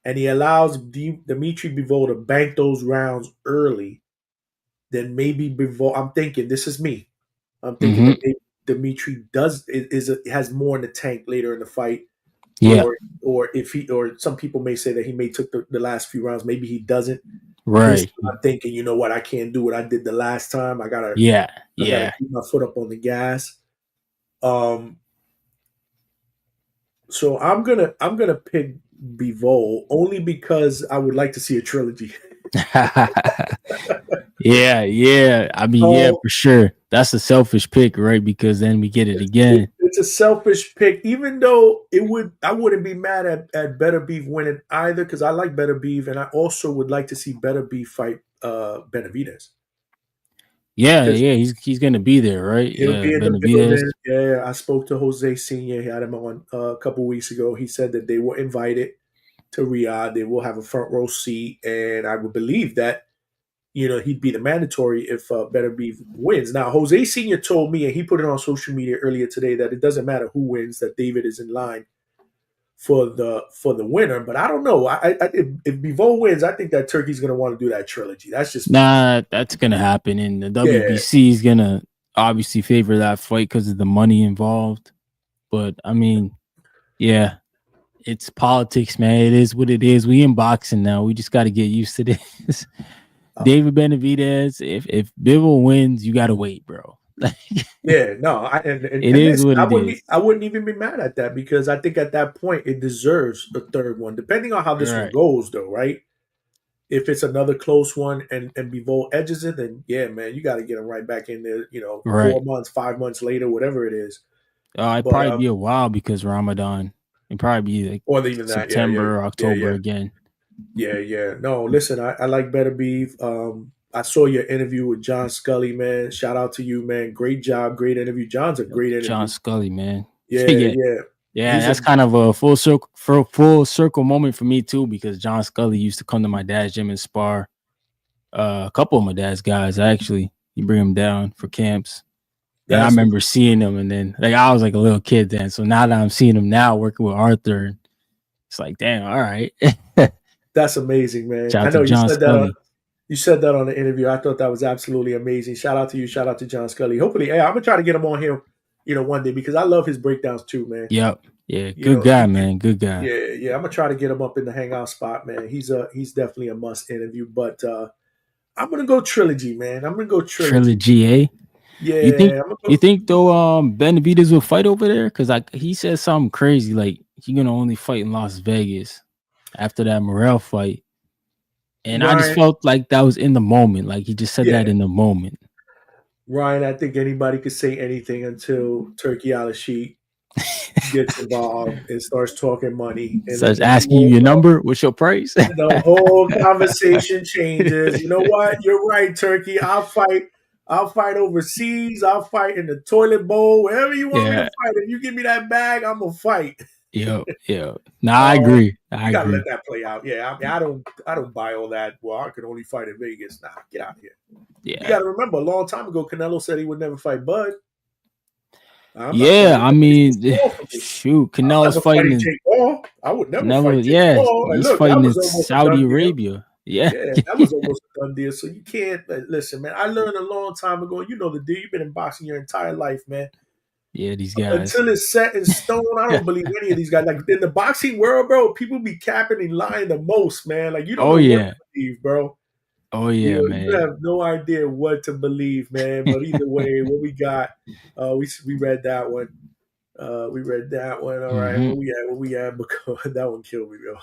and he allows Dmitrii Bivol to bank those rounds early, then maybe Bivol. I'm thinking, this is me. I'm thinking Mm-hmm. that maybe Dmitrii has more in the tank later in the fight, Yeah. or if he, or some people may say that he may took the last few rounds. Maybe he doesn't. This Right. I'm thinking, you know what? I can't do what I did the last time. I gotta Yeah. Yeah. keep my foot up on the gas. So I'm gonna pick Bivol only because I would like to see a trilogy. Yeah, yeah. I mean, yeah, So for sure. That's a selfish pick, right? Because then we get it again. it's a selfish pick, even though I wouldn't be mad at Beterbiev winning either, because I like Beterbiev, and I also would like to see Beterbiev fight Benavidez. Yeah, Because yeah. He's gonna be there, right? he'll Yeah, be in the Benavidez. building. Yeah, I spoke to Jose Senior. He had him on a couple weeks ago. He said that they were invited to Riyadh. They will have a front row seat, and I would believe that he'd be the mandatory if Beterbiev wins. Now, Jose Senior told me, and he put it on social media earlier today, that it doesn't matter who wins, that David is in line for the winner. But I don't know. If Bivol wins, I think that Turkey's going to want to do that trilogy. That's just me. Nah, that's gonna happen, and the Yeah, WBC is gonna obviously favor that fight because of the money involved. But I mean, yeah, it's politics, man. It is what it is. We in boxing now. We just got to get used to this. David Benavidez, if Bivol wins, you got to wait, bro. yeah. No, and It is listen, what it is. I wouldn't even be mad at that, because I think at that point it deserves a third one, depending on how this one Right, goes, though, right? If it's another close one and Bivol edges it, then yeah, man, you got to get him right back in there. right. 4 months, 5 months later, whatever it is. It'd But probably be a while because Ramadan. It'd probably be like or even that, yeah, yeah, September, yeah, October yeah, again. yeah, yeah. No, listen, I like Better Beef. I saw your interview with John Scully, man. Shout out to you, man. Great job, great interview. John's a great John interview. Scully, man. Yeah, Yeah, yeah. yeah. He's a That's kind of a full circle moment for me too, because John Scully used to come to my dad's gym and spar. A couple of my dad's guys actually. He bring him down for camps. And I that's remember seeing him, and then like I was like a little kid then. So now that I'm seeing him now working with Arthur, it's like, damn, all right. that's amazing, man. Shout I out to know John Scully. you said that on the interview. I thought that was absolutely amazing. Shout out to you. Shout out to John Scully. Hopefully, hey, I'm gonna try to get him on here, one day, because I love his breakdowns too, man. Yep. Yeah. Good guy, man. Good guy. Yeah, yeah. I'm gonna try to get him up in the hangout spot, man. He's definitely a must interview. But I'm gonna go trilogy, man. I'm gonna go trilogy. Trilogy, eh? You think Yeah, I'm gonna you go. think though Benavidez will fight over there? Cause like he said something crazy, like he gonna only fight in Las Vegas after that Morel fight. And I just Ryan, felt like that was in the moment. Like he just said yeah, that in the moment. Ryan. I think anybody could say anything until Turkey Al-Sheikh gets involved and starts talking money, and Starts then asking you your number, what's your price? the whole conversation changes. You know what? You're right, Turkey. I'll fight. I'll fight overseas. I'll fight in the toilet bowl, wherever you want me to Yeah. fight. If you give me that bag, I'm gonna fight. Yeah. Nah, I Um, agree. I you gotta let agree. that play out. Yeah, I mean, I don't buy all that. Well, I could only fight in Vegas. Nah, get out of here. You Yeah. got to remember, a long time ago, Canelo said he would never fight Bud. I'm not saying Yeah. I it's too mean, small for me. shoot, I'm Canelo's never fighting fighting in Jake Paul. I would never fight Canelo, Jake yeah, Paul. And he's look, that fighting in was almost a Saudi done deal. Arabia. Yeah. Yeah, that was almost a done deal. So you can't listen, man. I learned a long time ago. You know the deal. You've been in boxing your entire life, man. Yeah, these guys. Until it's set in stone, I don't believe any of these guys. Like in the boxing world, bro, people be capping and lying the most, man. Like you don't Oh know what yeah. to believe, bro. Oh yeah, You man. have no idea what to believe, man. But either way, what we got, we read that one. We read that one. All right, Hmm. what we at? What we at? Because that one killed me, bro.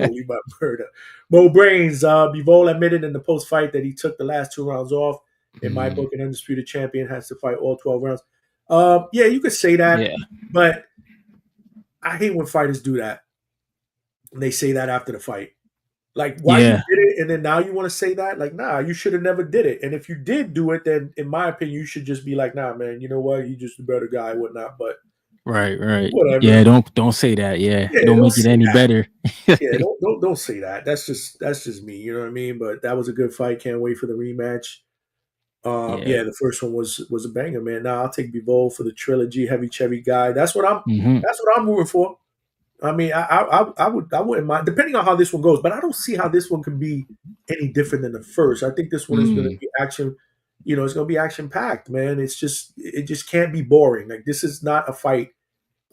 Holy my murder. Mo Brains, Bivol admitted in the post fight that he took the last 2 rounds off. In my book, an undisputed champion has to fight all 12 rounds. Yeah, you could say that, Yeah. but I hate when fighters do that. And they say that after the fight. Like, why you Yeah. did it and then now you want to say that? Like, nah, you should have never did it. And if you did do it, then in my opinion, you should just be like, nah, man, you know what? You just a better guy, whatnot. But Right. whatever. Yeah, don't say that. Yeah. Yeah, It don't don't make it say any that. better. Yeah, don't say that. That's just me. You know what I mean? But that was a good fight. Can't wait for the rematch. Yeah. Yeah, the first one was a banger, man. Now I'll take Bivol for the trilogy, heavy Chevy guy. That's what I'm. Hmm. That's what I'm moving for. I mean, I wouldn't mind depending on how this one goes, but I don't see how this one can be any different than the first. I think this one is going to be action. You know, it's going to be action packed, man. It just can't be boring. Like this is not a fight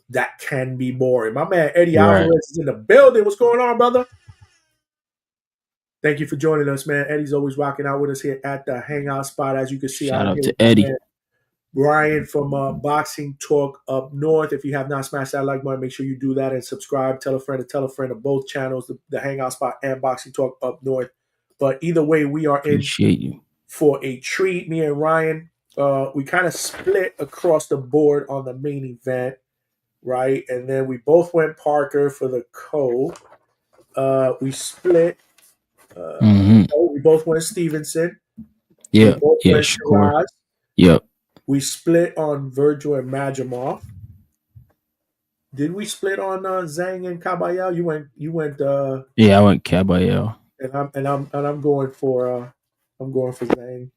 that can be boring. My man Eddie Right. Alvarez is in the building. What's going on, brother? Thank you for joining us, man. Eddie's always rocking out with us here at the Hangout spot. As you can see, Shout I'm out here to with my Eddie. man Brian from Boxing Talk Up North. If you have not smashed that like button, make sure you do that and subscribe. Tell a friend to tell a friend of both channels, the Hangout Spot and Boxing Talk Up North. But either way, we are in Appreciate you. for a treat. Me and Ryan, we kind of split across the board on the main event, right? And then we both went Parker for the co. We split. Hmm. We both went Stevenson. We Yeah. both Yeah. went Shakur. Sheeraz. Yep. We split on Vergil and Madrimov. Did we split on Zhang and Kabayel? You went Yeah, I went Kabayel. and I'm I'm going for Zhang.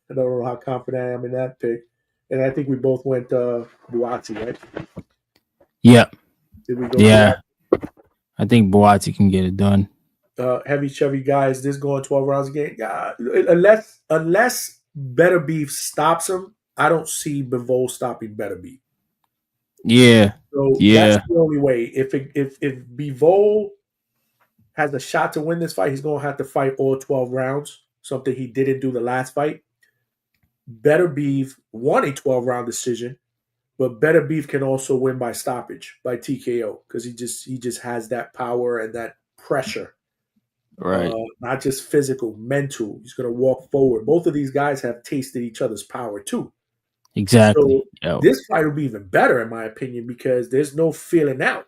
I don't know how confident I am in that pick. And I think we both went Buatsi, right? Yep. Did we go Yeah. Buatsi? I think Buatsi can get it done. Heavy Chevy guys, this going 12 rounds again. Yeah, unless Beterbiev stops him, I don't see Bivol stopping Beterbiev. Yeah. So that's Yeah. the only way. If Bivol has a shot to win this fight, he's going to have to fight all 12 rounds, something he didn't do the last fight. Beterbiev won a 12-round decision, but Beterbiev can also win by stoppage, by TKO, because he just has that power and that pressure. Right. Not just physical, mental. He's going to walk forward. Both of these guys have tasted each other's power too. Exactly. So Yep. this fight will be even better, in my opinion, because there's no feeling out.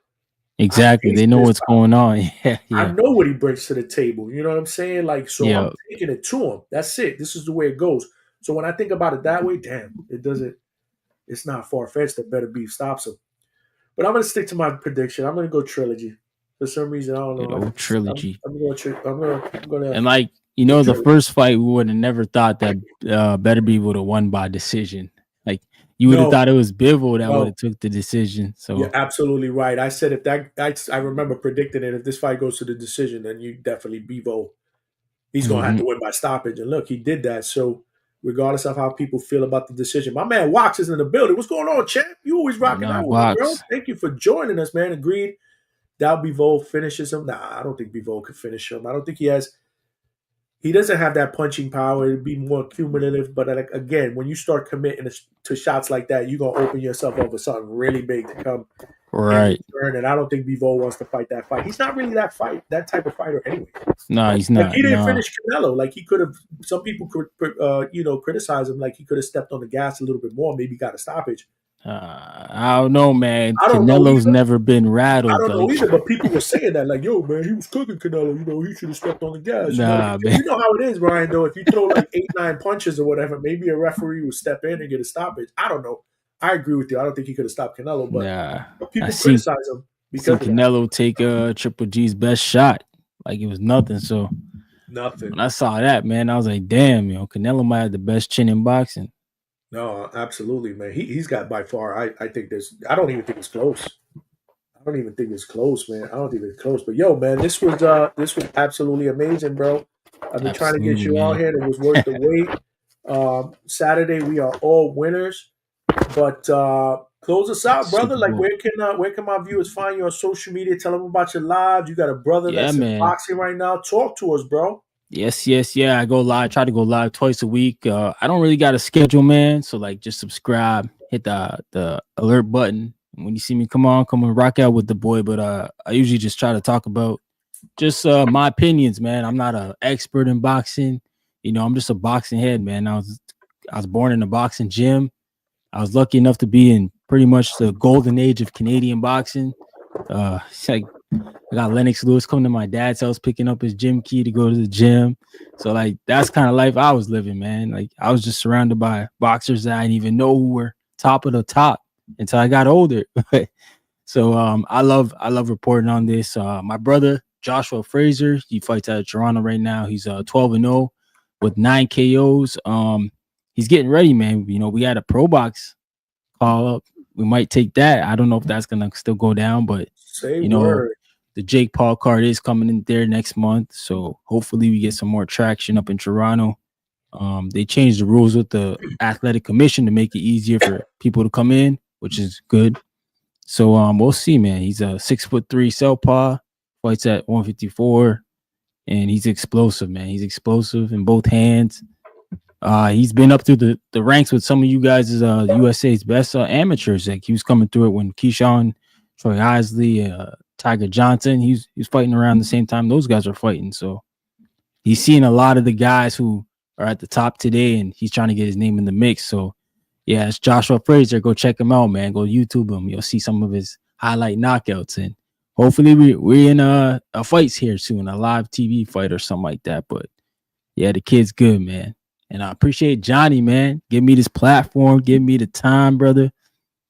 Exactly. They know what's going on. Yeah. I Yeah. know what he brings to the table. You know what I'm saying? Like, so I'm Yeah. taking it to him. That's it. This is the way it goes. So when I think about it that way, damn, it doesn't. It's not far fetched that Beterbiev stops him. But I'm gonna stick to my prediction. I'm gonna go trilogy. For some reason, I don't Good know. old trilogy. I'm gonna And like, go the trilogy. first fight, we would have never thought that Beterbiev would have won by decision. Like, you would have No, thought it was Bivol that would no, have took the decision. you're So absolutely right. I said if that I remember predicting it. If this fight goes to the decision, then you definitely Bevo. He's gonna have mhm. to win by stoppage. And look, he did that. So regardless of how people feel about the decision, my man Wax is in the building. What's going on, champ? You always rocking Nah, out with me, bro. box. Thank you for joining us, man. Agreed. Doubt Bivol finishes him. Nah, I don't think Bivol could finish him. I don't think he has. He doesn't have that punching power. It'd be more cumulative. But like, again, when you start committing to shots like that, you're gonna open yourself up for something really big to come in Right. return. And I don't think Bivol wants to fight that fight. He's not really that type of fighter anyway. Nah, he's Like not. he didn't Nah. finish Canelo. Like he could have. Some people could, criticize him. Like he could have stepped on the gas a little bit more. Maybe got a stoppage. I don't know, man. I don't know Canelo's either. never been I rattled. don't know Like, either. But people were saying that, like, "Yo, man, he was cooking Canelo. You know, he should have stepped on the gas." You know, nah, because man. you know how it is, Brian. Though, if you throw like 8, 9 punches or whatever, maybe a referee will step in and get a stoppage. I don't know. I agree with you. I don't think he could have stopped Canelo, but Nah. I people seen criticize him seen because of that. Canelo take Triple G's best shot. Like it was nothing. So Nothing. when I saw that, man, I was like, damn, Canelo might have the best chin in boxing. No, absolutely, man. He's got by far. I think there's. I don't even think it's close. I don't even think it's close, man. I don't think it's close. But yo, man, this was absolutely amazing, bro. I've been trying to get Absolutely, you on man. here. It was worth the wait. Saturday we are all winners. But close us out, brother. Super Like Bowl. where can my viewers find you on social media? Tell them about your lives. You got a brother Yeah, that's in man. boxing right now. Talk to us, bro. Yes, yes, yeah. I go live. Try to go live twice a week. I don't really got a schedule, man. So like, just subscribe, hit the alert button. And when you see me, come on, rock out with the boy. But I usually just try to talk about just my opinions, man. I'm not an expert in boxing. I'm just a boxing head, man. I was born in a boxing gym. I was lucky enough to be in pretty much the golden age of Canadian boxing. It's like I got Lennox Lewis coming to my dad's house, picking up his gym key to go to the gym. So like that's kind of life I was living, man. Like I was just surrounded by boxers that I didn't even know who were top of the top until I got older. So I love reporting on this. My brother Joshua Fraser, he fights out of Toronto right now. He's 12-0 with 9 KOs. He's getting ready, man. We had a pro box call up. We might take that. I don't know if that's gonna still go down, but Say you know, word. the Jake Paul card is coming in there next month. So hopefully we get some more traction up in Toronto. They changed the rules with the athletic commission to make it easier for people to come in, which is good. So we'll see, man. He's a 6'3" southpaw, fights at 154, and he's explosive, man. He's explosive in both hands. He's been up through the ranks with some of you guys as USA's best amateurs. Like he was coming through it when Keyshawn, Troy Isley, Tiger Johnson, he was fighting around the same time those guys are fighting. So he's seeing a lot of the guys who are at the top today, and he's trying to get his name in the mix. So yeah, it's Joshua Fraser. Go check him out, man. Go YouTube him. You'll see some of his highlight knockouts, and hopefully we're in a fights here soon, a live TV fight or something like that. But yeah, the kid's good, man. And I appreciate Johnny, man. Give me this platform, give me the time, brother.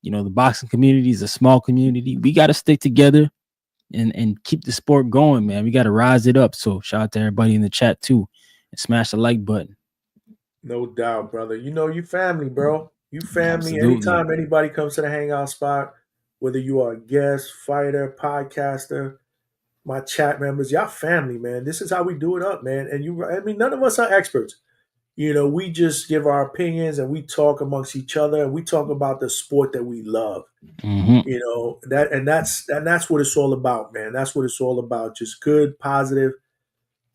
The boxing community is a small community. We got to stick together and keep the sport going, man. We got to rise it up. So shout out to everybody in the chat too, and smash the like button. No doubt, brother. You family, bro. You family. Absolutely. Anytime anybody comes to the hangout spot, whether you are a guest, fighter, podcaster, my chat members, y'all family, man. This is how we do it up, man. And none of us are experts. We just give our opinions and we talk amongst each other and we talk about the sport that we love. Mm-hmm. That's what it's all about, man. That's what it's all about. Just good, positive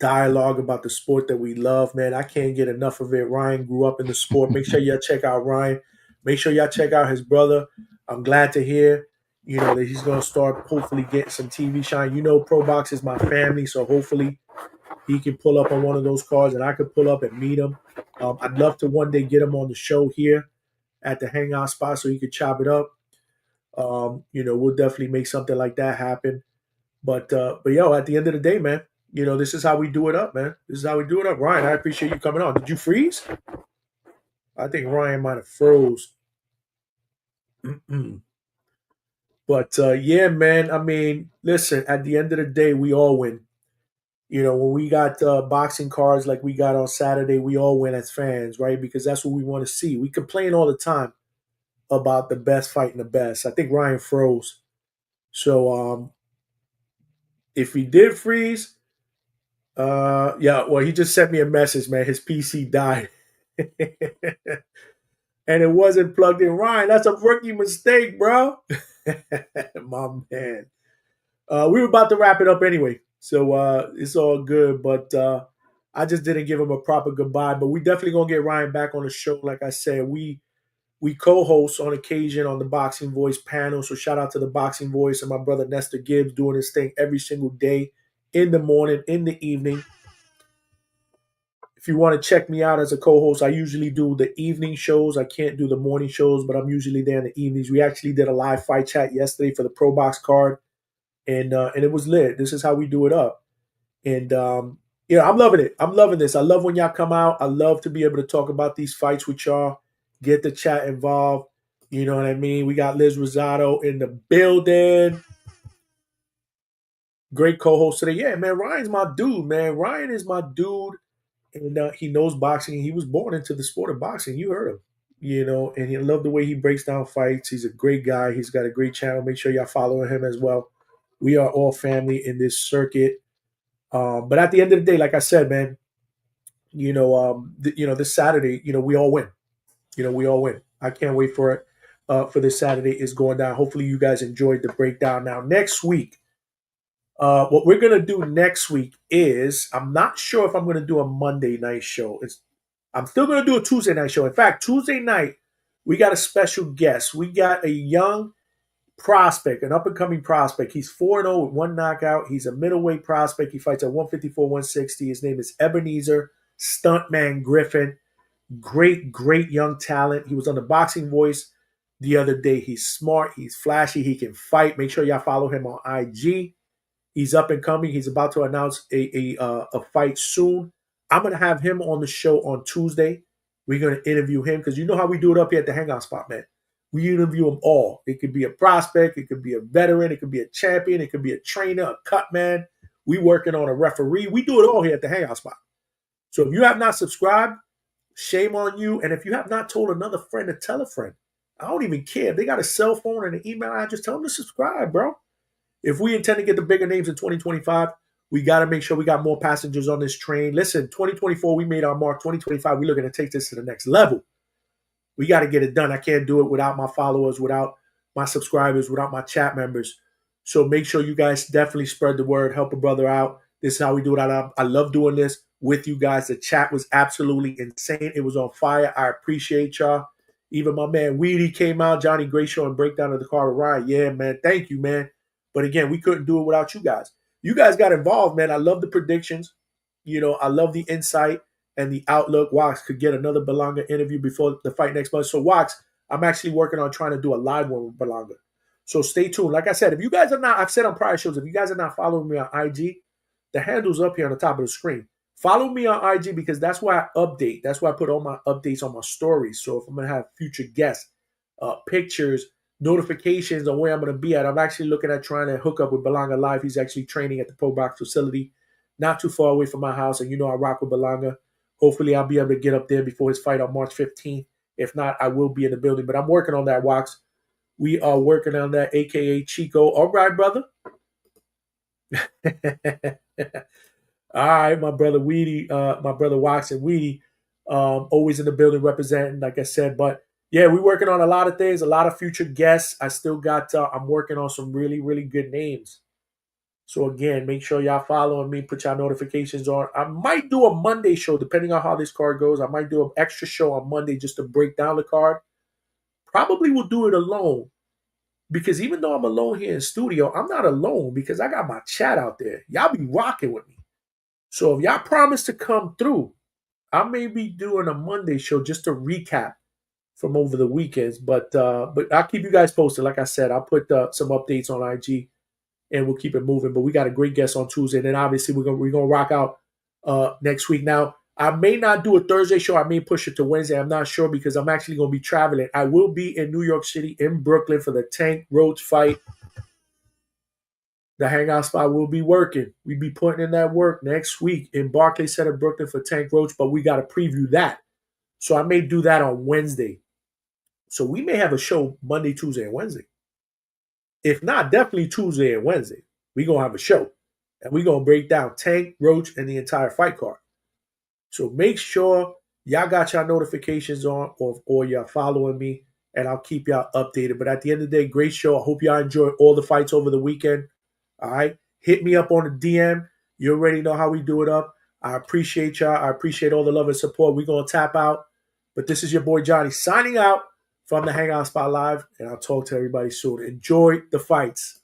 dialogue about the sport that we love, man. I can't get enough of it. Ryan grew up in the sport. Make sure y'all check out Ryan. Make sure y'all check out his brother. I'm glad to hear, that he's gonna start hopefully getting some TV shine. Pro Box is my family, so hopefully he can pull up on one of those cards and I could pull up and meet him. I'd love to one day get him on the show here at the hangout spot so he could chop it up. We'll definitely make something like that happen. But yo, at the end of the day, man, this is how we do it up, man. This is how we do it up. Ryan, I appreciate you coming on. Did you freeze? I think Ryan might have froze. But yeah, man. I mean, listen. At the end of the day, we all win. When we got boxing cards like we got on Saturday, we all win as fans, right? Because that's what we want to see. We complain all the time about the best fighting the best. I think Ryan froze. So if he did freeze, yeah, well, he just sent me a message, man. His PC died. And it wasn't plugged in. Ryan, that's a rookie mistake, bro. My man. We were about to wrap it up anyway. So it's all good. But I just didn't give him a proper goodbye. But we definitely gonna get Ryan back on the show. Like I said, we co-host on occasion on the Boxing Voice panel. So shout out to the Boxing Voice and my brother Nestor Gibbs doing his thing every single day, in the morning, in the evening. If you want to check me out as a co-host, I usually do the evening shows. I can't do the morning shows, but I'm usually there in the evenings. We actually did a live fight chat yesterday for the Pro Box card, and it was lit. This is how we do it up. And I'm loving it. I'm loving this. I love when y'all come out. I love to be able to talk about these fights with y'all, get the chat involved. You know what I mean? We got Liz Rosado in the building. Great co-host today. Yeah, man, Ryan's my dude, man. Ryan is my dude, and he knows boxing. He was born into the sport of boxing. You heard him. And I love the way he breaks down fights. He's a great guy. He's got a great channel. Make sure y'all follow him as well. We are all family in this circuit. But at the end of the day, like I said, man, this Saturday, we all win. We all win. I can't wait for it. For this Saturday is going down. Hopefully, you guys enjoyed the breakdown. Now, next week, what we're gonna do next week is I'm not sure if I'm gonna do a Monday night show. I'm still gonna do a Tuesday night show. In fact, Tuesday night we got a special guest. We got a young prospect, an up and coming prospect. He's 4-0 with one knockout. He's a middleweight prospect. He fights at 154, 160. His name is Ebenezer Stuntman Griffin. Great young talent. He was on the Boxing Voice the other day. He's smart. He's flashy. He can fight. Make sure y'all follow him on IG. He's up and coming. He's about to announce a fight soon. I'm going to have him on the show on Tuesday. We're going to interview him because you know how we do it up here at the Hangout spot, man. We interview them all. It could be a prospect. It could be a veteran. It could be a champion. It could be a trainer, a cut man. We working on a referee. We do it all here at the Hangout spot. So if you have not subscribed, shame on you. And if you have not told another friend to tell a friend, I don't even care. If they got a cell phone and an email address, tell them to subscribe, bro. If we intend to get the bigger names in 2025, we got to make sure we got more passengers on this train. Listen, 2024, we made our mark. 2025, we're looking to take this to the next level. We got to get it done. I can't do it without my followers, without my subscribers, without my chat members. So make sure you guys definitely spread the word, help a brother out. This is how we do it. I love doing this with you guys. The chat was absolutely insane. It was on fire. I appreciate y'all. Even my man Weedy came out, Johnny Gray Show and breakdown of the car ride. Yeah, man. Thank you, man. But again, we couldn't do it without you guys. You guys got involved, man. I love the predictions. I love the insight and the outlook. Wax could get another Berlanga interview before the fight next month. So, Wax, I'm actually working on trying to do a live one with Berlanga. So stay tuned. Like I said, if you guys are not, I've said on prior shows, if you guys are not following me on IG, the handle's up here on the top of the screen. Follow me on IG because that's where I update. That's where I put all my updates on my stories. So if I'm going to have future guests, pictures, notifications on where I'm going to be at, I'm actually looking at trying to hook up with Berlanga Live. He's actually training at the Pro Box facility, not too far away from my house. And I rock with Berlanga. Hopefully I'll be able to get up there before his fight on March 15th. If not, I will be in the building. But I'm working on that, Wax. We are working on that, a.k.a. Chico. All right, brother. All right, my brother Weedy, my brother Wax and Weedy, always in the building representing, like I said. But yeah, we're working on a lot of things, a lot of future guests. I still got, I'm working on some really, really good names. So again, make sure y'all following me, put y'all notifications on. I might do a Monday show, depending on how this card goes. I might do an extra show on Monday just to break down the card. Probably will do it alone. Because even though I'm alone here in studio, I'm not alone because I got my chat out there. Y'all be rocking with me. So if y'all promise to come through, I may be doing a Monday show just to recap from over the weekends. But I'll keep you guys posted. Like I said, I'll put some updates on IG and we'll keep it moving. But we got a great guest on Tuesday. And then obviously we're gonna rock out next week. Now, I may not do a Thursday show. I may push it to Wednesday. I'm not sure because I'm actually going to be traveling. I will be in New York City, in Brooklyn for the Tank Roach fight. The Hangout spot will be working. We'll be putting in that work next week in Barclays Center, Brooklyn for Tank Roach, but we got to preview that. So I may do that on Wednesday. So we may have a show Monday, Tuesday, and Wednesday. If not, definitely Tuesday and Wednesday. We're going to have a show. And we're going to break down Tank, Roach, and the entire fight card. So make sure y'all got y'all notifications on or y'all following me, and I'll keep y'all updated. But at the end of the day, great show. I hope y'all enjoyed all the fights over the weekend. All right? Hit me up on the DM. You already know how we do it up. I appreciate y'all. I appreciate all the love and support. We're going to tap out. But this is your boy Johnny signing out from the Hangout Spot Live, and I'll talk to everybody soon. Enjoy the fights.